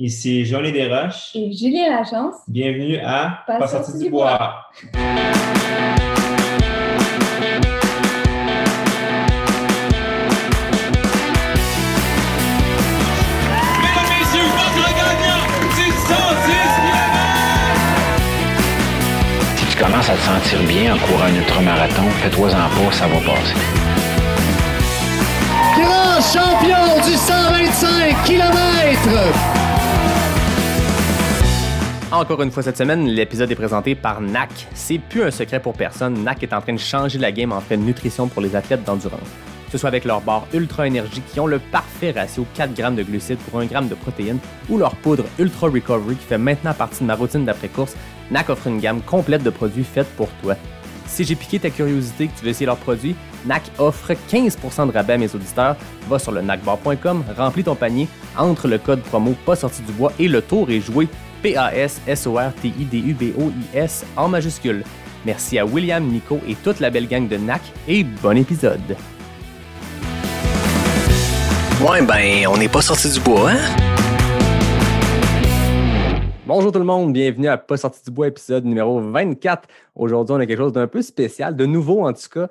Ici Johnny Desroches. Et Julien Lachance. Bienvenue à Pas sorti du bois. Mesdames, messieurs, votre gagnant, c'est 110 km! Si tu commences à te sentir bien en courant un ultramarathon, fais-toi-en pas, ça va passer. Grand champion du 125 km! Encore une fois cette semaine, l'épisode est présenté par NAC. C'est plus un secret pour personne, NAC est en train de changer la game en fait de nutrition pour les athlètes d'endurance. Que ce soit avec leur barre Ultra Énergie qui ont le parfait ratio 4 grammes de glucides pour 1 gramme de protéines ou leur poudre Ultra Recovery qui fait maintenant partie de ma routine d'après-course, NAC offre une gamme complète de produits faits pour toi. Si j'ai piqué ta curiosité que tu veux essayer leurs produits, NAC offre 15% de rabais à mes auditeurs. Va sur le nacbar.com, remplis ton panier, entre le code promo pas sorti du bois et le tour est joué. PASSORTIDUBOIS en majuscule. Merci à William, Nico et toute la belle gang de NAC et bon épisode. Ouais, ben, on n'est pas sorti du bois, hein? Bonjour tout le monde, bienvenue à Pas sorti du bois, épisode numéro 24. Aujourd'hui, on a quelque chose d'un peu spécial, de nouveau en tout cas.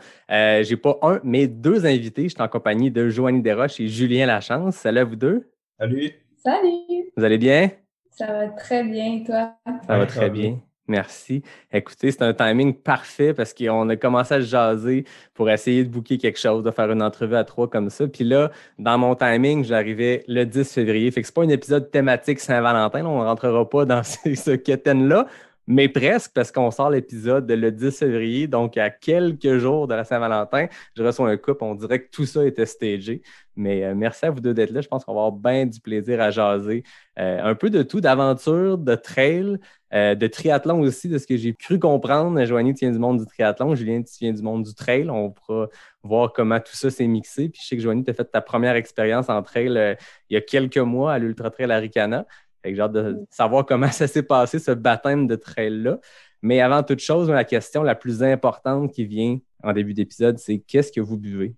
J'ai pas un, mais deux invités. Je suis en compagnie de Joanie Desroches et Julien Lachance. Salut à vous deux. Salut. Salut! Vous allez bien? Ça va très bien, toi? Ça va très bien. Merci. Écoutez, c'est un timing parfait parce qu'on a commencé à se jaser pour essayer de booker quelque chose, de faire une entrevue à trois comme ça. Puis là, dans mon timing, j'arrivais le 10 février. Fait que c'est pas un épisode thématique Saint-Valentin. Là, on ne rentrera pas dans ce quétaine-là, mais presque parce qu'on sort l'épisode le 10 février. Donc, à quelques jours de la Saint-Valentin, je reçois un couple. On dirait que tout ça était stagé. Mais merci à vous deux d'être là. Je pense qu'on va avoir bien du plaisir à jaser. Un peu de tout, d'aventure, de trail, de triathlon aussi, de ce que j'ai cru comprendre. Joanie, tu viens du monde du triathlon. Julien, tu viens du monde du trail. On pourra voir comment tout ça s'est mixé. Puis je sais que Joanie, tu as fait ta première expérience en trail il y a quelques mois à l'Ultra Trail Arikana. Fait que j'ai hâte de savoir comment ça s'est passé, ce baptême de trail-là. Mais avant toute chose, la question la plus importante qui vient en début d'épisode, c'est qu'est-ce que vous buvez?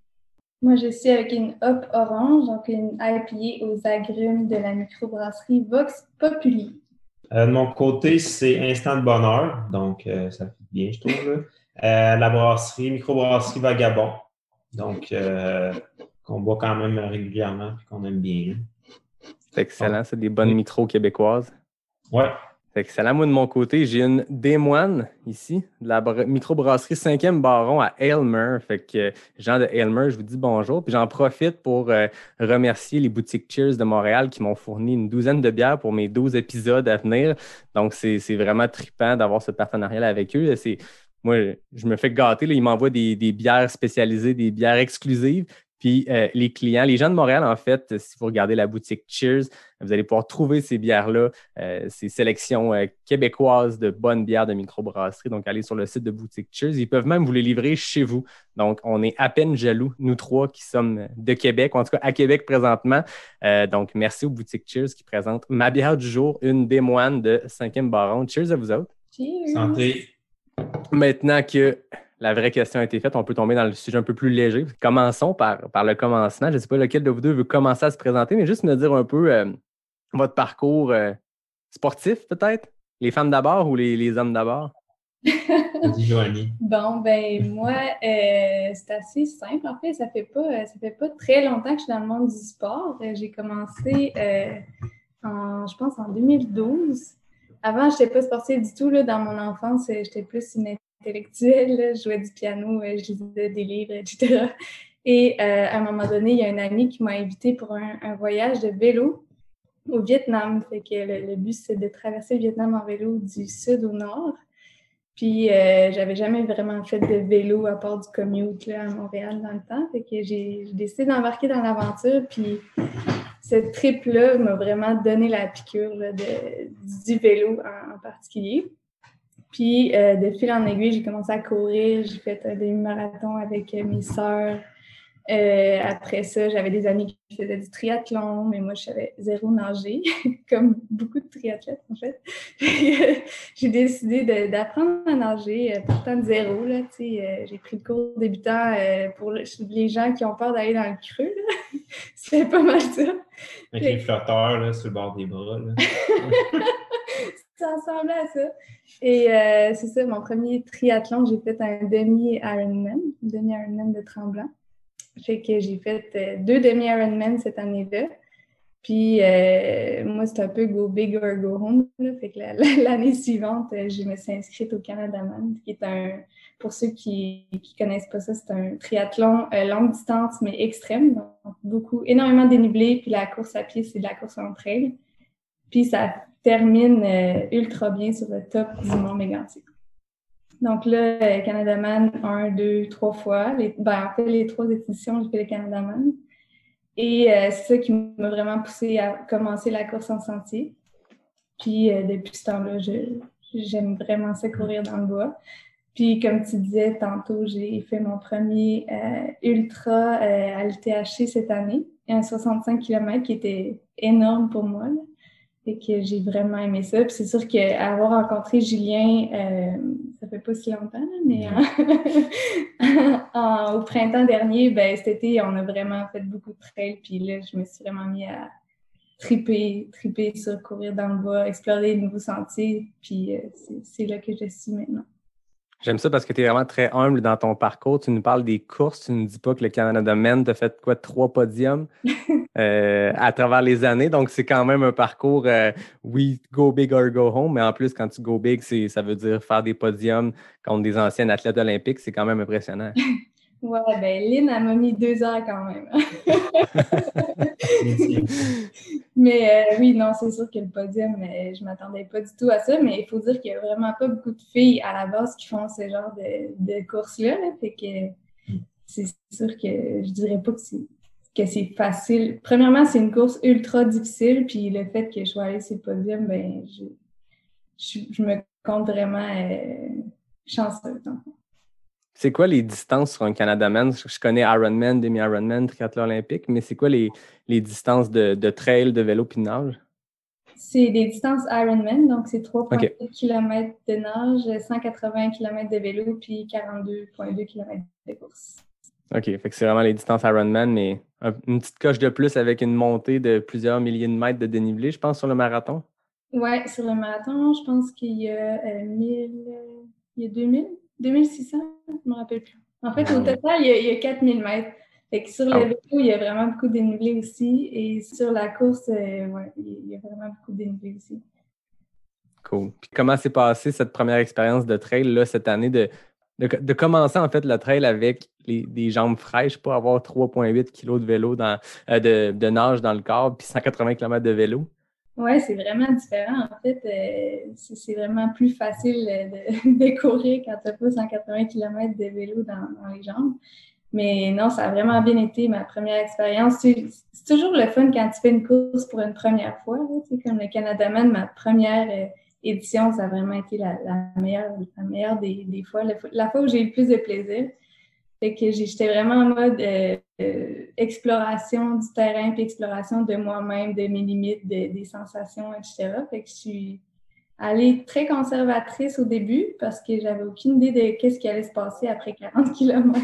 Moi, je suis avec une Hop Orange, donc une IPA aux agrumes de la microbrasserie Vox Populi. De mon côté, c'est Instant de Bonheur, donc ça fait bien, je trouve. La brasserie, microbrasserie Vagabond, donc qu'on boit quand même régulièrement et qu'on aime bien. C'est excellent, c'est des bonnes micros québécoises. Ouais. C'est excellent. Moi, de mon côté, j'ai une Des Moines ici, de la microbrasserie 5e Baron à Aylmer. Fait que, Jean de Aylmer, je vous dis bonjour. Puis j'en profite pour remercier les boutiques Cheers de Montréal qui m'ont fourni une douzaine de bières pour mes 12 épisodes à venir. Donc, c'est vraiment trippant d'avoir ce partenariat avec eux. Moi, je me fais gâter. Là, ils m'envoient des bières spécialisées, des bières exclusives. Puis les clients, les gens de Montréal, en fait, si vous regardez la boutique Cheers, vous allez pouvoir trouver ces bières-là, ces sélections québécoises de bonnes bières de microbrasserie. Donc, allez sur le site de boutique Cheers. Ils peuvent même vous les livrer chez vous. Donc, on est à peine jaloux, nous trois qui sommes de Québec, ou en tout cas à Québec présentement. Donc, merci aux boutiques Cheers qui présentent ma bière du jour, une Des Moines de 5e Baron. Cheers à vous autres. Cheers! Santé. Maintenant que la vraie question a été faite, on peut tomber dans le sujet un peu plus léger. Commençons par le commencement. Je ne sais pas lequel de vous deux veut commencer à se présenter, mais juste me dire un peu votre parcours sportif, peut-être? Les femmes d'abord ou les hommes d'abord? Vas-y, Joanie. Bon, ben moi, c'est assez simple. En fait, ça fait pas très longtemps que je suis dans le monde du sport. J'ai commencé, je pense, en 2012. Avant, je n'étais pas sportive du tout. Là, dans mon enfance, j'étais plus une intellectuelle. Là. Je jouais du piano, je lisais des livres, etc. Et à un moment donné, il y a une amie qui m'a invitée pour un voyage de vélo au Vietnam. Fait que le but, c'est de traverser le Vietnam en vélo du sud au nord. Puis, j'avais jamais vraiment fait de vélo à part du commute là, à Montréal dans le temps. Fait que j'ai décidé d'embarquer dans l'aventure. Puis, cette trip-là m'a vraiment donné la piqûre là, du vélo en particulier. Puis, de fil en aiguille, j'ai commencé à courir. J'ai fait un demi-marathon avec mes sœurs. Après ça, j'avais des amis qui faisaient du triathlon, mais moi, je savais zéro nager, comme beaucoup de triathlètes, en fait. J'ai décidé d'apprendre à nager, partant de zéro. Là, j'ai pris le cours débutant pour les gens qui ont peur d'aller dans le creux. C'est pas mal ça. Avec les flotteurs là, sur le bord des bras. Là. Ça ressemblait à ça. Et c'est ça, mon premier triathlon, j'ai fait un demi-Ironman de Tremblant. Fait que j'ai fait 2 demi-Ironman cette année-là. Puis moi, c'était un peu go big or go home. Là. Fait que l'année suivante, je me suis inscrite au Canadaman, qui est pour ceux qui connaissent pas ça, c'est un triathlon longue distance, mais extrême. Donc, énormément dénivelé. Puis la course à pied, c'est de la course en trail. Puis ça termine ultra bien sur le top du Mont Mégantic. Donc là, Canadaman, 1, 2, 3 fois. En fait, les 3 éditions, j'ai fait le Canadaman. Et c'est ça qui m'a vraiment poussée à commencer la course en sentier. Puis depuis ce temps-là, j'aime vraiment ça courir dans le bois. Puis comme tu disais tantôt, j'ai fait mon premier ultra à l'UTHC cette année, un 65 km qui était énorme pour moi. Là. Fait que j'ai vraiment aimé ça. Puis c'est sûr qu'avoir rencontré Julien, ça fait pas si longtemps, là, mais au printemps dernier, cet été, on a vraiment fait beaucoup de trails. Puis là, je me suis vraiment mis à triper sur courir dans le bois, explorer de nouveaux sentiers. Puis c'est là que je suis maintenant. J'aime ça parce que tu es vraiment très humble dans ton parcours. Tu nous parles des courses. Tu ne nous dis pas que le Canadaman t'a fait 3 podiums à travers les années. Donc, c'est quand même un parcours, oui, go big or go home. Mais en plus, quand tu go big, ça veut dire faire des podiums contre des anciennes athlètes olympiques. C'est quand même impressionnant. Ouais, Lynn, elle m'a mis 2 heures quand même. Mais oui, non, c'est sûr que le podium, je ne m'attendais pas du tout à ça, mais il faut dire qu'il n'y a vraiment pas beaucoup de filles à la base qui font ce genre de course-là. Là, fait que c'est sûr que je dirais pas que c'est facile. Premièrement, c'est une course ultra difficile, puis le fait que je sois allée sur le podium, je me compte vraiment chanceuse. C'est quoi les distances sur un Canadaman? Je connais Ironman, demi-Ironman, triathlon olympique, mais c'est quoi les distances de trail, de vélo puis de nage? C'est des distances Ironman, donc c'est 3,8 km de nage, 180 km de vélo puis 42,2 km de course. OK, fait que c'est vraiment les distances Ironman, mais une petite coche de plus avec une montée de plusieurs milliers de mètres de dénivelé, je pense, sur le marathon. Oui, sur le marathon, je pense qu'il y a 2600, je ne me rappelle plus. En fait, au total, il y a 4000 mètres. Fait que sur le vélo, il y a vraiment beaucoup de dénivelé aussi. Et sur la course, il y a vraiment beaucoup de dénivelé aussi. Cool. Puis comment s'est passée cette première expérience de trail là, cette année de commencer en fait le trail avec des jambes fraîches, pas avoir 3,8 kg de vélo de nage dans le corps puis 180 km de vélo? Oui, c'est vraiment différent. En fait, c'est vraiment plus facile de courir quand tu n'as pas 180 km de vélo dans les jambes. Mais non, ça a vraiment bien été ma première expérience. C'est toujours le fun quand tu fais une course pour une première fois. Là, comme le Canadaman, ma première édition, ça a vraiment été la meilleure des fois, la fois où j'ai eu le plus de plaisir. Fait que j'étais vraiment en mode exploration du terrain puis exploration de moi-même, de mes limites, des sensations, etc. Fait que je suis allée très conservatrice au début parce que j'avais aucune idée de qu'est-ce qui allait se passer après 40 km.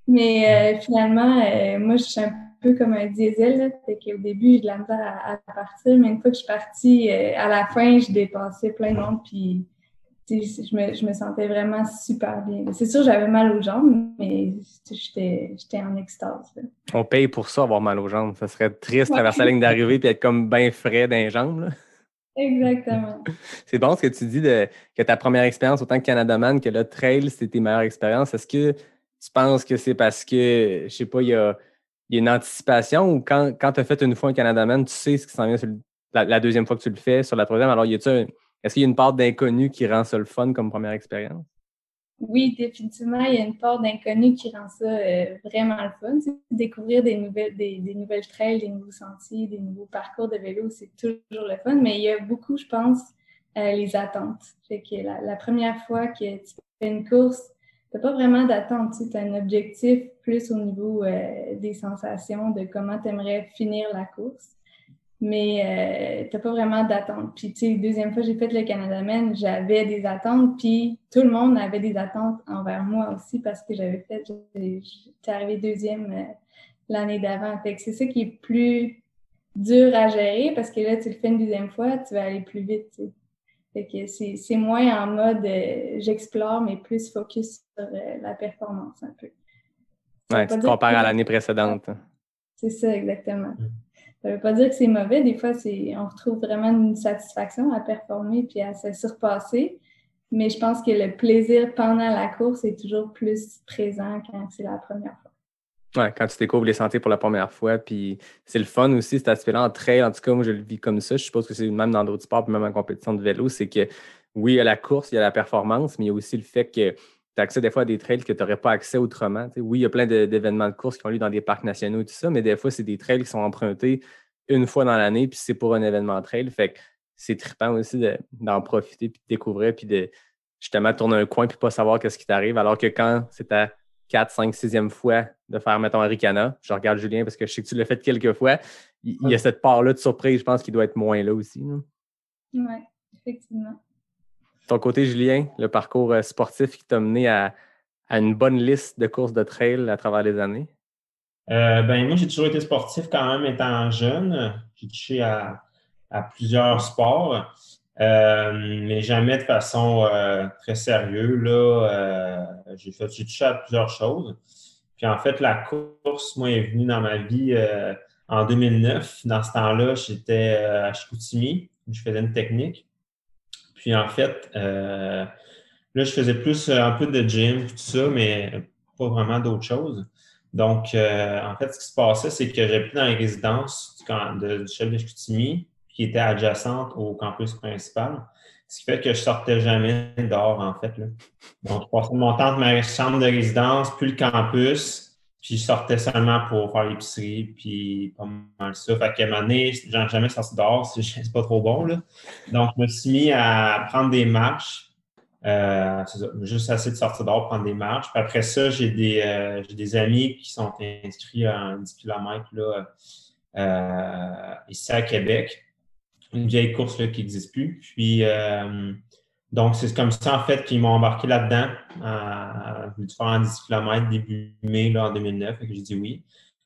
Mais finalement, moi, je suis un peu comme un diesel. Là, fait qu'au début, j'ai de la misère à partir, mais une fois que je suis partie, à la fin, je dépassais plein de monde puis je me sentais vraiment super bien. C'est sûr, j'avais mal aux jambes, mais j'étais en extase. Là. On paye pour ça, avoir mal aux jambes. Ça serait triste de traverser la ligne d'arrivée et être comme bien frais dans les jambes. Là. Exactement. C'est bon ce que tu dis que ta première expérience, autant que Canadaman, que le trail, c'était tes meilleures expériences. Est-ce que tu penses que c'est parce que, je sais pas, il y a une anticipation ou quand tu as fait une fois un Canadaman, tu sais ce qui s'en vient sur la deuxième fois que tu le fais, sur la troisième, alors est-ce qu'il y a une part d'inconnu qui rend ça le fun comme première expérience? Oui, définitivement, il y a une part d'inconnu qui rend ça vraiment le fun. Découvrir des nouvelles trails, des nouveaux sentiers, des nouveaux parcours de vélo, c'est toujours le fun. Mais il y a beaucoup, je pense, les attentes. Fait que la première fois que tu fais une course, t'as pas vraiment d'attente. Tu as un objectif plus au niveau des sensations, de comment tu aimerais finir la course. Mais t'as pas vraiment d'attente. Puis, tu sais, deuxième fois que j'ai fait le Canada-Men, j'avais des attentes, puis tout le monde avait des attentes envers moi aussi parce que j'étais arrivée deuxième l'année d'avant. Fait que c'est ça qui est plus dur à gérer parce que là, tu le fais une deuxième fois, tu vas aller plus vite, tu sais. Fait que c'est moins en mode j'explore, mais plus focus sur la performance un peu. Ouais, tu te compares à l'année précédente. C'est ça, exactement. Ça ne veut pas dire que c'est mauvais. Des fois, on retrouve vraiment une satisfaction à performer puis à se surpasser. Mais je pense que le plaisir pendant la course est toujours plus présent quand c'est la première fois. Ouais, quand tu découvres les sentiers pour la première fois. Puis c'est le fun aussi, cet aspect-là en trail. En tout cas, moi, je le vis comme ça. Je suppose que c'est même dans d'autres sports, puis même en compétition de vélo. C'est que oui, il y a la course, il y a la performance, mais il y a aussi le fait que tu as accès des fois à des trails que tu n'aurais pas accès autrement. Tu sais, oui, il y a plein d'événements de course qui ont lieu dans des parcs nationaux et tout ça, mais des fois, c'est des trails qui sont empruntés une fois dans l'année, puis c'est pour un événement trail. Fait que c'est trippant aussi d'en profiter, puis de découvrir, puis de justement tourner un coin, puis pas savoir qu'est-ce qui t'arrive. Alors que quand c'est ta 4, 5, 6e fois de faire, mettons, un Ricana, je regarde Julien parce que je sais que tu l'as fait quelques fois, il y a cette part-là de surprise, je pense, qui doit être moins là aussi. Oui, effectivement. De ton côté, Julien, le parcours sportif qui t'a mené à une bonne liste de courses de trail à travers les années? Moi, j'ai toujours été sportif quand même étant jeune. J'ai touché à plusieurs sports, mais jamais de façon très sérieuse. J'ai touché à plusieurs choses. Puis en fait, la course, moi, est venue dans ma vie en 2009. Dans ce temps-là, j'étais à Chicoutimi. Je faisais une technique. Puis en fait, là, je faisais plus un peu de gym, tout ça, mais pas vraiment d'autres choses. Donc, en fait, ce qui se passait, c'est que j'habitais dans les résidences du chef de Chicoutimi, qui était adjacente au campus principal. Ce qui fait que je sortais jamais dehors, en fait, là. Donc, je passais mon temps de ma chambre de résidence, puis le campus, puis je sortais seulement pour faire l'épicerie, puis pas mal ça. Fait qu'à un moment donné, j'en ai jamais sorti dehors, c'est pas trop bon, là. Donc, je me suis mis à prendre des marches. C'est ça, juste assez de sortir dehors, prendre des marches. Puis après ça, j'ai des amis qui sont inscrits à 10 km là, ici à Québec. Une vieille course là, qui n'existe plus. Puis, donc, c'est comme ça, en fait, qu'ils m'ont embarqué là-dedans. Je voulais faire en 10 km début mai là, en 2009. Et que j'ai dit oui.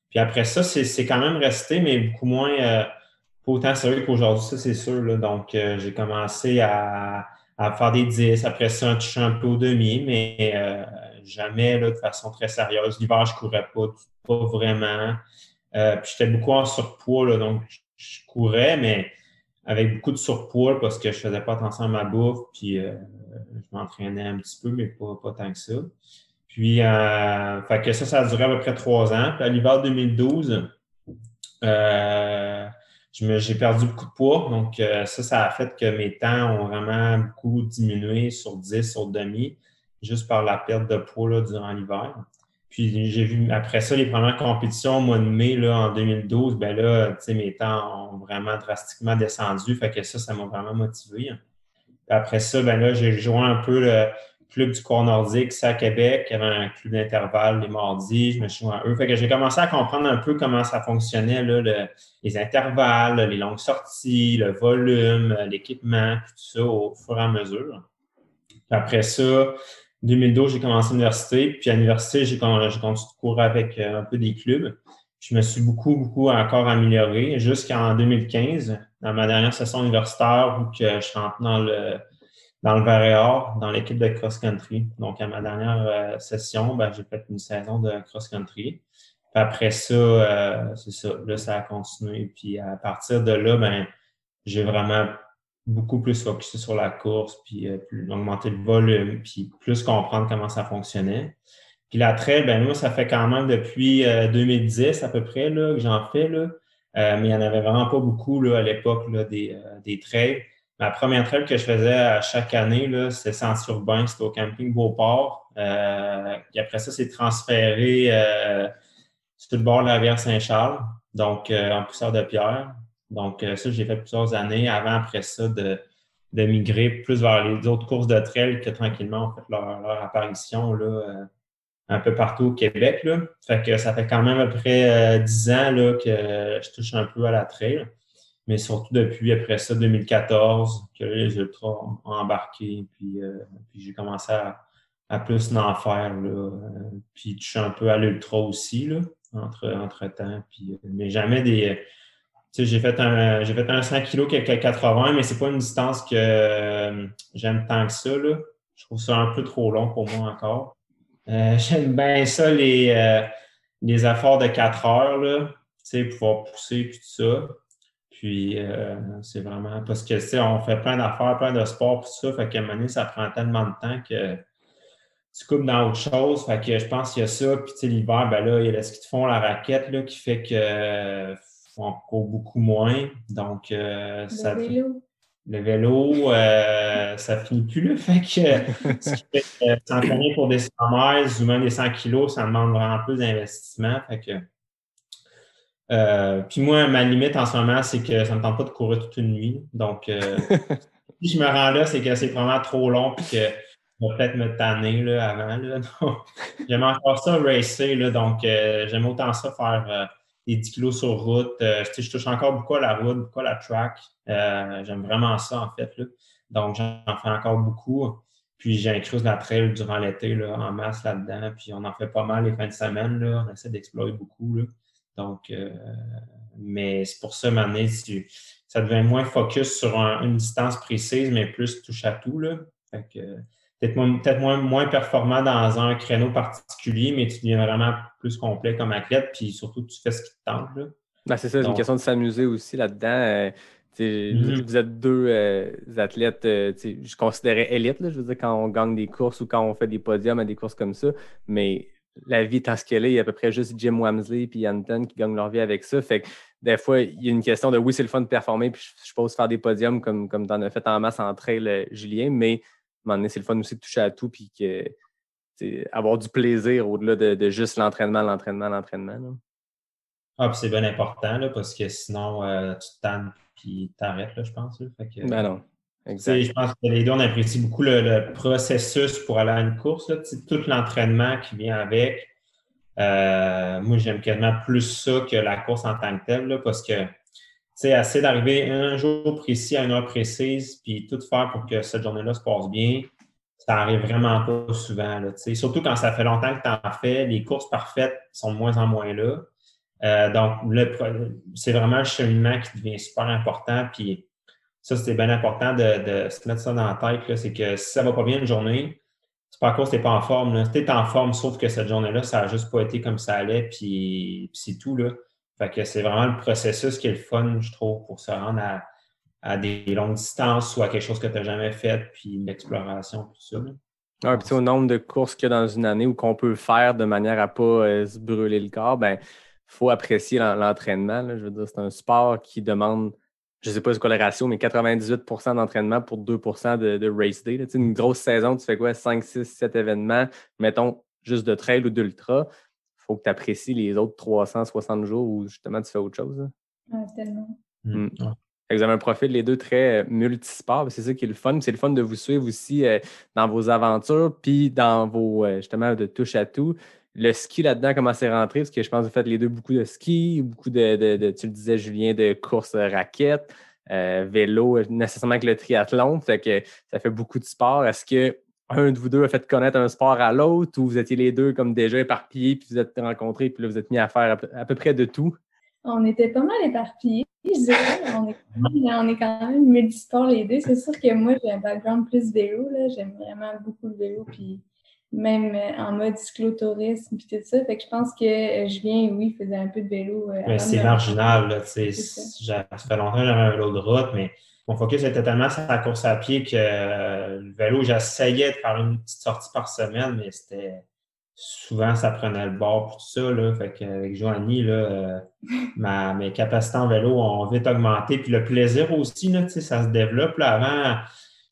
Puis après ça, c'est quand même resté, mais beaucoup moins, pas autant sérieux qu'aujourd'hui, ça, c'est sûr. Là. Donc, j'ai commencé à faire des 10. Après ça, toucher un peu au demi, mais jamais là, de façon très sérieuse. L'hiver, je courais pas vraiment. Puis j'étais beaucoup en surpoids, là, donc je courais, mais avec beaucoup de surpoids parce que je faisais pas attention à ma bouffe, puis je m'entraînais un petit peu, mais pas tant que ça. Puis, fait que ça a duré à peu près 3 ans. Puis à l'hiver 2012, j'ai perdu beaucoup de poids. Donc, ça a fait que mes temps ont vraiment beaucoup diminué sur 10, sur demi, juste par la perte de poids là, durant l'hiver. Puis, j'ai vu, après ça, les premières compétitions au mois de mai, là, en 2012, ben là, tu sais, mes temps ont vraiment drastiquement descendu. Fait que ça m'a vraiment motivé. Puis après ça, ben là, j'ai joint un peu le club du cours nordique, c'est à Québec. Il y avait un club d'intervalle les mardis. Je me suis joint à eux. Fait que j'ai commencé à comprendre un peu comment ça fonctionnait, là, les intervalles, les longues sorties, le volume, l'équipement, tout ça au fur et à mesure. Puis après ça, 2012, j'ai commencé l'université. Puis à l'université, j'ai continué de courir avec un peu des clubs. Je me suis beaucoup encore amélioré jusqu'en 2015, dans ma dernière session universitaire où que je rentre dans le Varéor, dans l'équipe de cross-country. Donc, à ma dernière session, ben, j'ai fait une saison de cross-country. Puis après ça, c'est ça. Là, ça a continué. Puis à partir de là, ben, j'ai vraiment beaucoup plus focusé sur la course, puis augmenter le volume, puis plus comprendre comment ça fonctionnait. Puis la trail, ben moi, ça fait quand même depuis 2010 à peu près là, que j'en fais, là. Mais il n'y en avait vraiment pas beaucoup là, à l'époque là, des trails. Ma première trail que je faisais à chaque année, là, c'était Sentier urbain, c'était au camping Beauport. Puis après ça, c'est transféré sur le bord de la rivière Saint-Charles, donc en poussière de pierre. Donc ça, j'ai fait plusieurs années avant, après ça, de migrer plus vers les autres courses de trail que tranquillement ont fait leur apparition là, un peu partout au Québec. Là. Fait que ça fait quand même à peu près 10 ans là, que je touche un peu à la trail. Mais surtout depuis après ça, 2014, que les ultras ont embarqué. Puis j'ai commencé à plus en faire. Là. Puis toucher un peu à l'ultra aussi, là, entre-temps. Puis, mais jamais des. Tu sais, j'ai fait un 100 kg quelques 80, mais c'est pas une distance que j'aime tant que ça. Là. Je trouve ça un peu trop long pour moi encore. J'aime bien ça, les efforts de 4 heures, là, tu sais, pouvoir pousser puis tout ça. Puis, c'est vraiment parce que, tu sais, on fait plein d'affaires, plein de sports puis tout ça. Fait qu'à un moment donné, ça prend tellement de temps que tu coupes dans autre chose. Fait que je pense qu'il y a ça. Puis, tu sais, l'hiver, ben là, il y a le ski de fond, la raquette, là, qui fait que on court beaucoup moins. Donc, ça. Le vélo, ça finit plus, là. Fait que ce qui fait que s'entraîner pour des 100 miles ou même des 100 kilos, ça demande vraiment plus d'investissement. Fait que puis moi, ma limite en ce moment, c'est que ça ne me tente pas de courir toute une nuit. Donc, si je me rends là, c'est que c'est vraiment trop long puis que je vais peut-être me tanner là, avant. Là. Donc, j'aime encore ça racer. Là, donc, j'aime autant ça faire des 10 kilos sur route. Je touche encore beaucoup à la route, beaucoup à la track. J'aime vraiment ça, en fait. Là. Donc, j'en fais encore beaucoup. Puis, j'incruse la trail durant l'été là, en masse là-dedans. Puis, on en fait pas mal les fins de semaine. Là. On essaie d'explorer beaucoup. Là. Donc, mais c'est pour ça, maintenant, ça devient moins focus sur une distance précise, mais plus touche à tout. Là. Fait que, peut-être moins performant dans un créneau particulier, mais tu deviens vraiment plus complet comme athlète, puis surtout, tu fais ce qui te tente. Là. Ben, c'est ça, c'est une question de s'amuser aussi là-dedans. Vous êtes deux athlètes, je considérais élite, là, je veux dire, quand on gagne des courses ou quand on fait des podiums à des courses comme ça, mais la vie étant ce qu'elle est, il y a à peu près juste Jim Wamsley et Anton qui gagnent leur vie avec ça. Fait que des fois, il y a une question de oui, c'est le fun de performer, puis je suppose faire des podiums comme tu en as fait en masse en trail, Julien, mais à un moment donné, c'est le fun aussi de toucher à tout puis avoir du plaisir au-delà de juste l'entraînement. Là. Ah, puis c'est bien important là, parce que sinon, tu te tannes puis t'arrêtes, là, je pense. Là. Fait que, ben non. Exact. Je pense que les deux, on apprécie beaucoup le processus pour aller à une course. Là, tout l'entraînement qui vient avec. Moi, j'aime quasiment plus ça que la course en tant que telle, là, parce que essayer d'arriver un jour précis à une heure précise, puis tout faire pour que cette journée-là se passe bien, ça arrive vraiment pas souvent. Là, surtout quand ça fait longtemps que tu en fais, les courses parfaites sont de moins en moins là. Donc, c'est vraiment le cheminement qui devient super important. Puis ça, c'est bien important de se mettre ça dans la tête. Là, c'est que si ça va pas bien une journée, c'est pas à cause que tu n'es pas en forme. Tu es en forme, sauf que cette journée-là, ça n'a juste pas été comme ça allait, puis c'est tout. Là. Fait que c'est vraiment le processus qui est le fun, je trouve, pour se rendre à des longues distances ou à quelque chose que tu n'as jamais fait, puis l'exploration, tout ça. Là. Puis au nombre de courses qu'il y a dans une année ou qu'on peut faire de manière à ne pas se brûler le corps, ben il faut apprécier l'entraînement. Là. Je veux dire, c'est un sport qui demande, je ne sais pas c'est quoi le ratio, mais 98% d'entraînement pour 2% de race day. Là. Une grosse saison, tu fais quoi? 5, 6, 7 événements, mettons juste de trail ou d'ultra. Il faut que tu apprécies les autres 360 jours où justement tu fais autre chose. Là. Ouais, tellement. Vous avez un profil, les deux, très multisports. C'est ça qui est le fun. C'est le fun de vous suivre aussi dans vos aventures puis dans vos, justement, de touche à tout. Le ski là-dedans, comment c'est rentré? Parce que je pense que vous faites les deux beaucoup de ski, beaucoup de tu le disais, Julien, de course raquette, vélo, nécessairement avec le triathlon. Fait que ça fait beaucoup de sport. Est-ce que un de vous deux a fait connaître un sport à l'autre ou vous étiez les deux comme déjà éparpillés puis vous êtes rencontrés puis là, vous êtes mis à faire à peu près de tout? On était pas mal éparpillés, je dirais. On est quand même multisports les deux. C'est sûr que moi, j'ai un background plus vélo. Là. J'aime vraiment beaucoup le vélo. Puis même en mode cyclotourisme puis tout ça. Fait que je pense que Julien, oui, faisait un peu de vélo. Mais c'est marginal, là, ça fait longtemps que j'avais un vélo de route, mais mon focus était tellement sur la course à pied que le vélo, j'essayais de faire une petite sortie par semaine, mais c'était souvent ça prenait le bord pour tout ça. Là. Fait qu'avec Joanie, là, mes capacités en vélo ont vite augmenté. Puis le plaisir aussi, là, ça se développe. Là. Avant,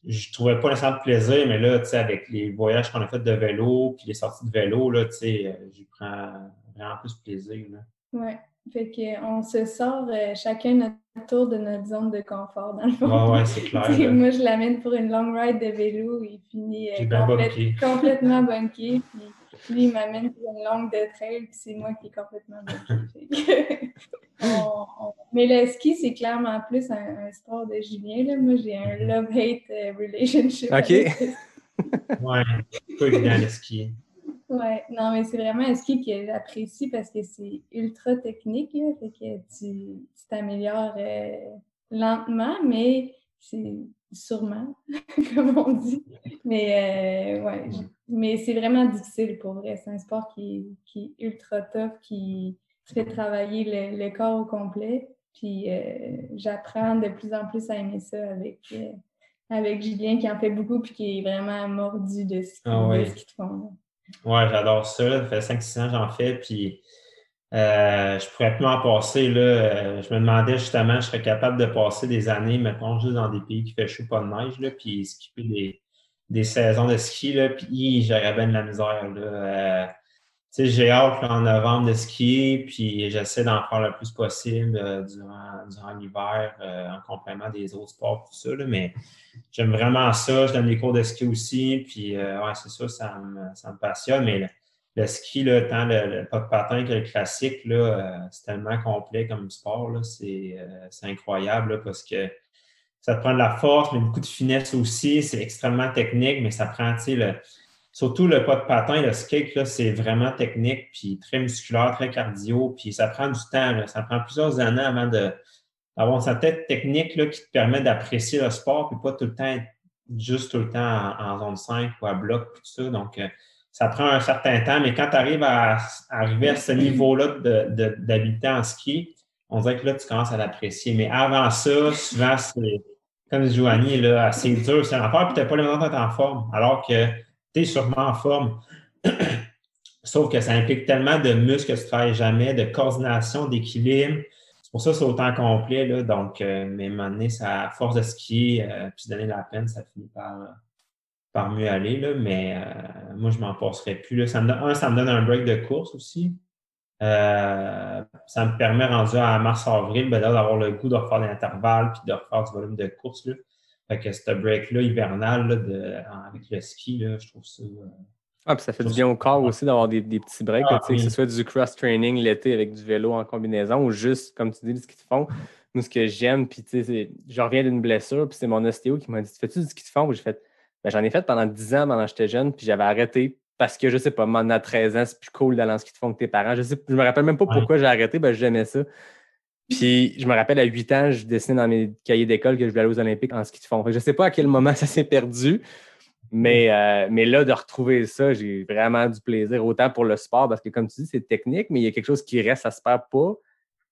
je trouvais pas nécessairement de plaisir, mais là, avec les voyages qu'on a fait de vélo, puis les sorties de vélo, là, j'y prends vraiment plus plaisir. Là. Oui, Fait qu'on se sort chacun notre tour de notre zone de confort, dans le fond. Ouais, c'est clair. Moi, je l'amène pour une long ride de vélo. Il finit complètement bunké. Puis lui, il m'amène pour une longue de trail. Puis c'est moi qui est complètement bunké. Mais le ski, c'est clairement plus un sport de Julien. Là. Moi, j'ai un love-hate relationship. OK. Ouais, c'est pas évident le ski. Ouais, non, mais c'est vraiment un ski que j'apprécie parce que c'est ultra technique, là, fait que tu t'améliores lentement, mais c'est sûrement, comme on dit. Mais ouais, mais c'est vraiment difficile pour vrai. C'est un sport qui est ultra tough, qui fait travailler le corps au complet. Puis j'apprends de plus en plus à aimer ça avec Julien qui en fait beaucoup puis qui est vraiment mordu de ski de fond. Là. Ouais, j'adore ça. Ça fait 5-6 ans que j'en fais, puis je pourrais plus m'en passer. Là. Je me demandais justement, je serais capable de passer des années, mettons, juste dans des pays qui fait chaud, pas de neige, là, puis skipper des saisons de ski, là, puis j'aurais bien de la misère. Là. Tu sais, j'ai hâte là, en novembre de skier, puis j'essaie d'en faire le plus possible durant l'hiver, en complément des autres sports, tout ça, là, mais j'aime vraiment ça. Je donne des cours de ski aussi, puis ouais, c'est ça, ça me passionne, mais le ski, là, tant le pas de patin que le classique, là, c'est tellement complet comme sport, là, c'est incroyable, là, parce que ça te prend de la force, mais beaucoup de finesse aussi, c'est extrêmement technique, mais ça prend, tu sais, surtout le pas de patin, le skate, là, c'est vraiment technique, puis très musculaire, très cardio, puis ça prend du temps, là. Ça prend plusieurs années avant d'avoir une certaine technique là, qui te permet d'apprécier le sport, puis pas tout le temps être juste tout le temps en zone 5 ou à bloc, tout ça. Donc, ça prend un certain temps, mais quand tu arrives à arriver à ce niveau-là d'habileté en ski, on dirait que là, tu commences à l'apprécier. Mais avant ça, souvent, c'est, comme dit Joanie, là, c'est dur, c'est l'enfer, puis tu n'as pas l'impression d'être en forme, alors que tu es sûrement en forme. Sauf que ça implique tellement de muscles que tu ne travailles jamais, de coordination, d'équilibre. C'est pour ça que c'est autant complet. Là. Donc, mais à un moment donné, ça, à force de skier puis de donner la peine, ça finit par mieux aller. Là. Mais moi, je ne m'en passerai plus. Là. Ça me donne un break de course aussi. Ça me permet, rendu à mars-avril, d'avoir le goût de refaire des intervalles puis de refaire du volume de course. Là. Fait que ce break-là hivernal là, avec le ski, là, je trouve ça. Puis ça fait du bien au corps aussi d'avoir des petits breaks, là, que ce soit du cross-training l'été avec du vélo en combinaison ou juste, comme tu dis, le ski de fond. Moi, ce que j'aime, puis je reviens d'une blessure, puis c'est mon ostéo qui m'a dit: fais-tu du ski de fond? J'ai fait: j'en ai fait pendant 10 ans, pendant que j'étais jeune, puis j'avais arrêté parce que, je sais pas, maintenant à 13 ans, c'est plus cool d'aller en ski de fond que tes parents. Je me rappelle même pas pourquoi j'ai arrêté, j'aimais ça. Puis je me rappelle, à 8 ans, je dessinais dans mes cahiers d'école que je voulais aller aux Olympiques en ski de fond. Fait que je sais pas à quel moment ça s'est perdu. Mais là, de retrouver ça, j'ai vraiment du plaisir, autant pour le sport, parce que comme tu dis, c'est technique, mais il y a quelque chose qui reste, ça se perd pas.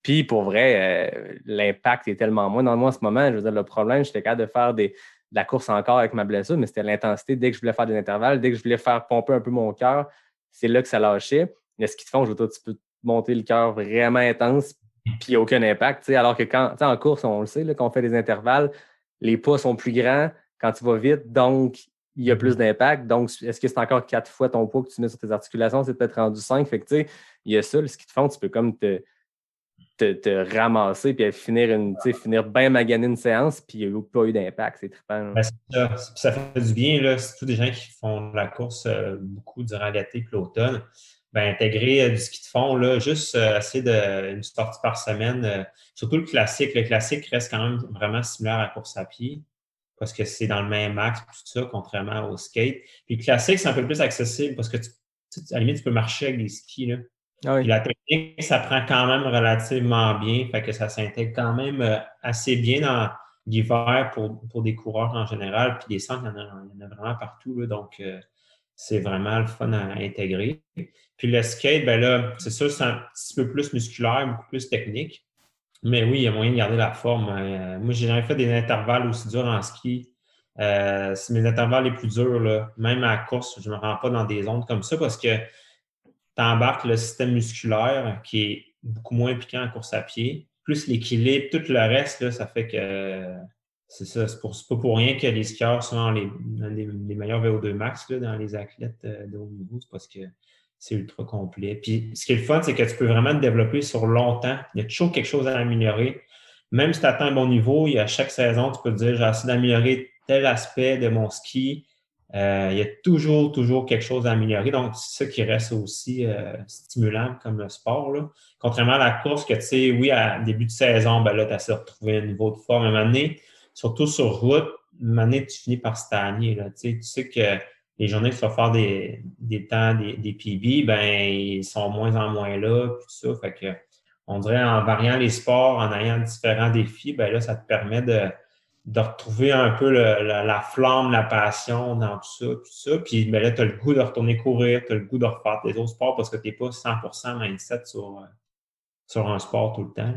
Puis pour vrai, l'impact est tellement moins. Dans moi, en ce moment, je veux dire, le problème, j'étais capable de faire de la course encore avec ma blessure, mais c'était l'intensité. Dès que je voulais faire des intervalles, dès que je voulais faire pomper un peu mon cœur, c'est là que ça lâchait. Mais ce qu'ils te font, je veux dire, tu peux monter le cœur vraiment intense, puis il n'y a aucun impact. Alors que quand, en course, on le sait, là, quand on fait des intervalles, les pas sont plus grands quand tu vas vite, donc il y a plus d'impact. Donc, est-ce que c'est encore 4 fois ton poids que tu mets sur tes articulations? C'est peut-être rendu 5. Fait que, tu sais, il y a ça, ce qu'ils te font, tu peux comme te ramasser puis finir bien magané une séance, puis il n'y a pas eu d'impact. C'est trippant. Ça fait du bien, là. C'est tous des gens qui font de la course beaucoup durant l'été et l'automne. Intégrer du ski de fond, là, juste essayer une sortie par semaine. Surtout le classique. Le classique reste quand même vraiment similaire à la course à pied parce que c'est dans le même axe, tout ça, contrairement au skate. Puis le classique, c'est un peu plus accessible parce que, à la limite, tu peux marcher avec des skis, là. Ah oui. Puis la technique, ça prend quand même relativement bien, fait que ça s'intègre quand même assez bien dans l'hiver pour des coureurs en général. Puis des centres, il y en a vraiment partout, là, donc c'est vraiment le fun à intégrer. Puis le skate, là, c'est sûr, c'est un petit peu plus musculaire, beaucoup plus technique. Mais oui, il y a moyen de garder la forme. Moi, j'ai jamais fait des intervalles aussi durs en ski. C'est mes intervalles les plus durs, là. Même à la course, je ne me rends pas dans des zones comme ça parce que tu embarques le système musculaire qui est beaucoup moins piquant en course à pied, plus l'équilibre, tout le reste, là, ça fait que c'est ça. C'est pas pour rien que les skieurs sont les meilleurs VO2 max là, dans les athlètes de haut niveau. C'est parce que c'est ultra complet. Puis ce qui est le fun, c'est que tu peux vraiment te développer sur longtemps. Il y a toujours quelque chose à améliorer. Même si tu atteins un bon niveau, à chaque saison, tu peux te dire, j'ai essayé d'améliorer tel aspect de mon ski. Il y a toujours quelque chose à améliorer. Donc, c'est ça qui reste aussi stimulant comme le sport, là. Contrairement à la course, que tu sais, oui, à début de saison, ben là, tu essaies de retrouver un niveau de forme. À un moment donné, surtout sur route, à un moment donné, tu finis par stagner, là. Tu sais que les journées que tu vas faire des temps, des PB, ben ils sont moins en moins là, puis tout ça. Fait que on dirait en variant les sports, en ayant différents défis, ben là, ça te permet de retrouver un peu la flamme, la passion dans tout ça. Puis ben là, tu as le goût de retourner courir, tu as le goût de refaire tes autres sports parce que tu n'es pas 100% mindset sur un sport tout le temps,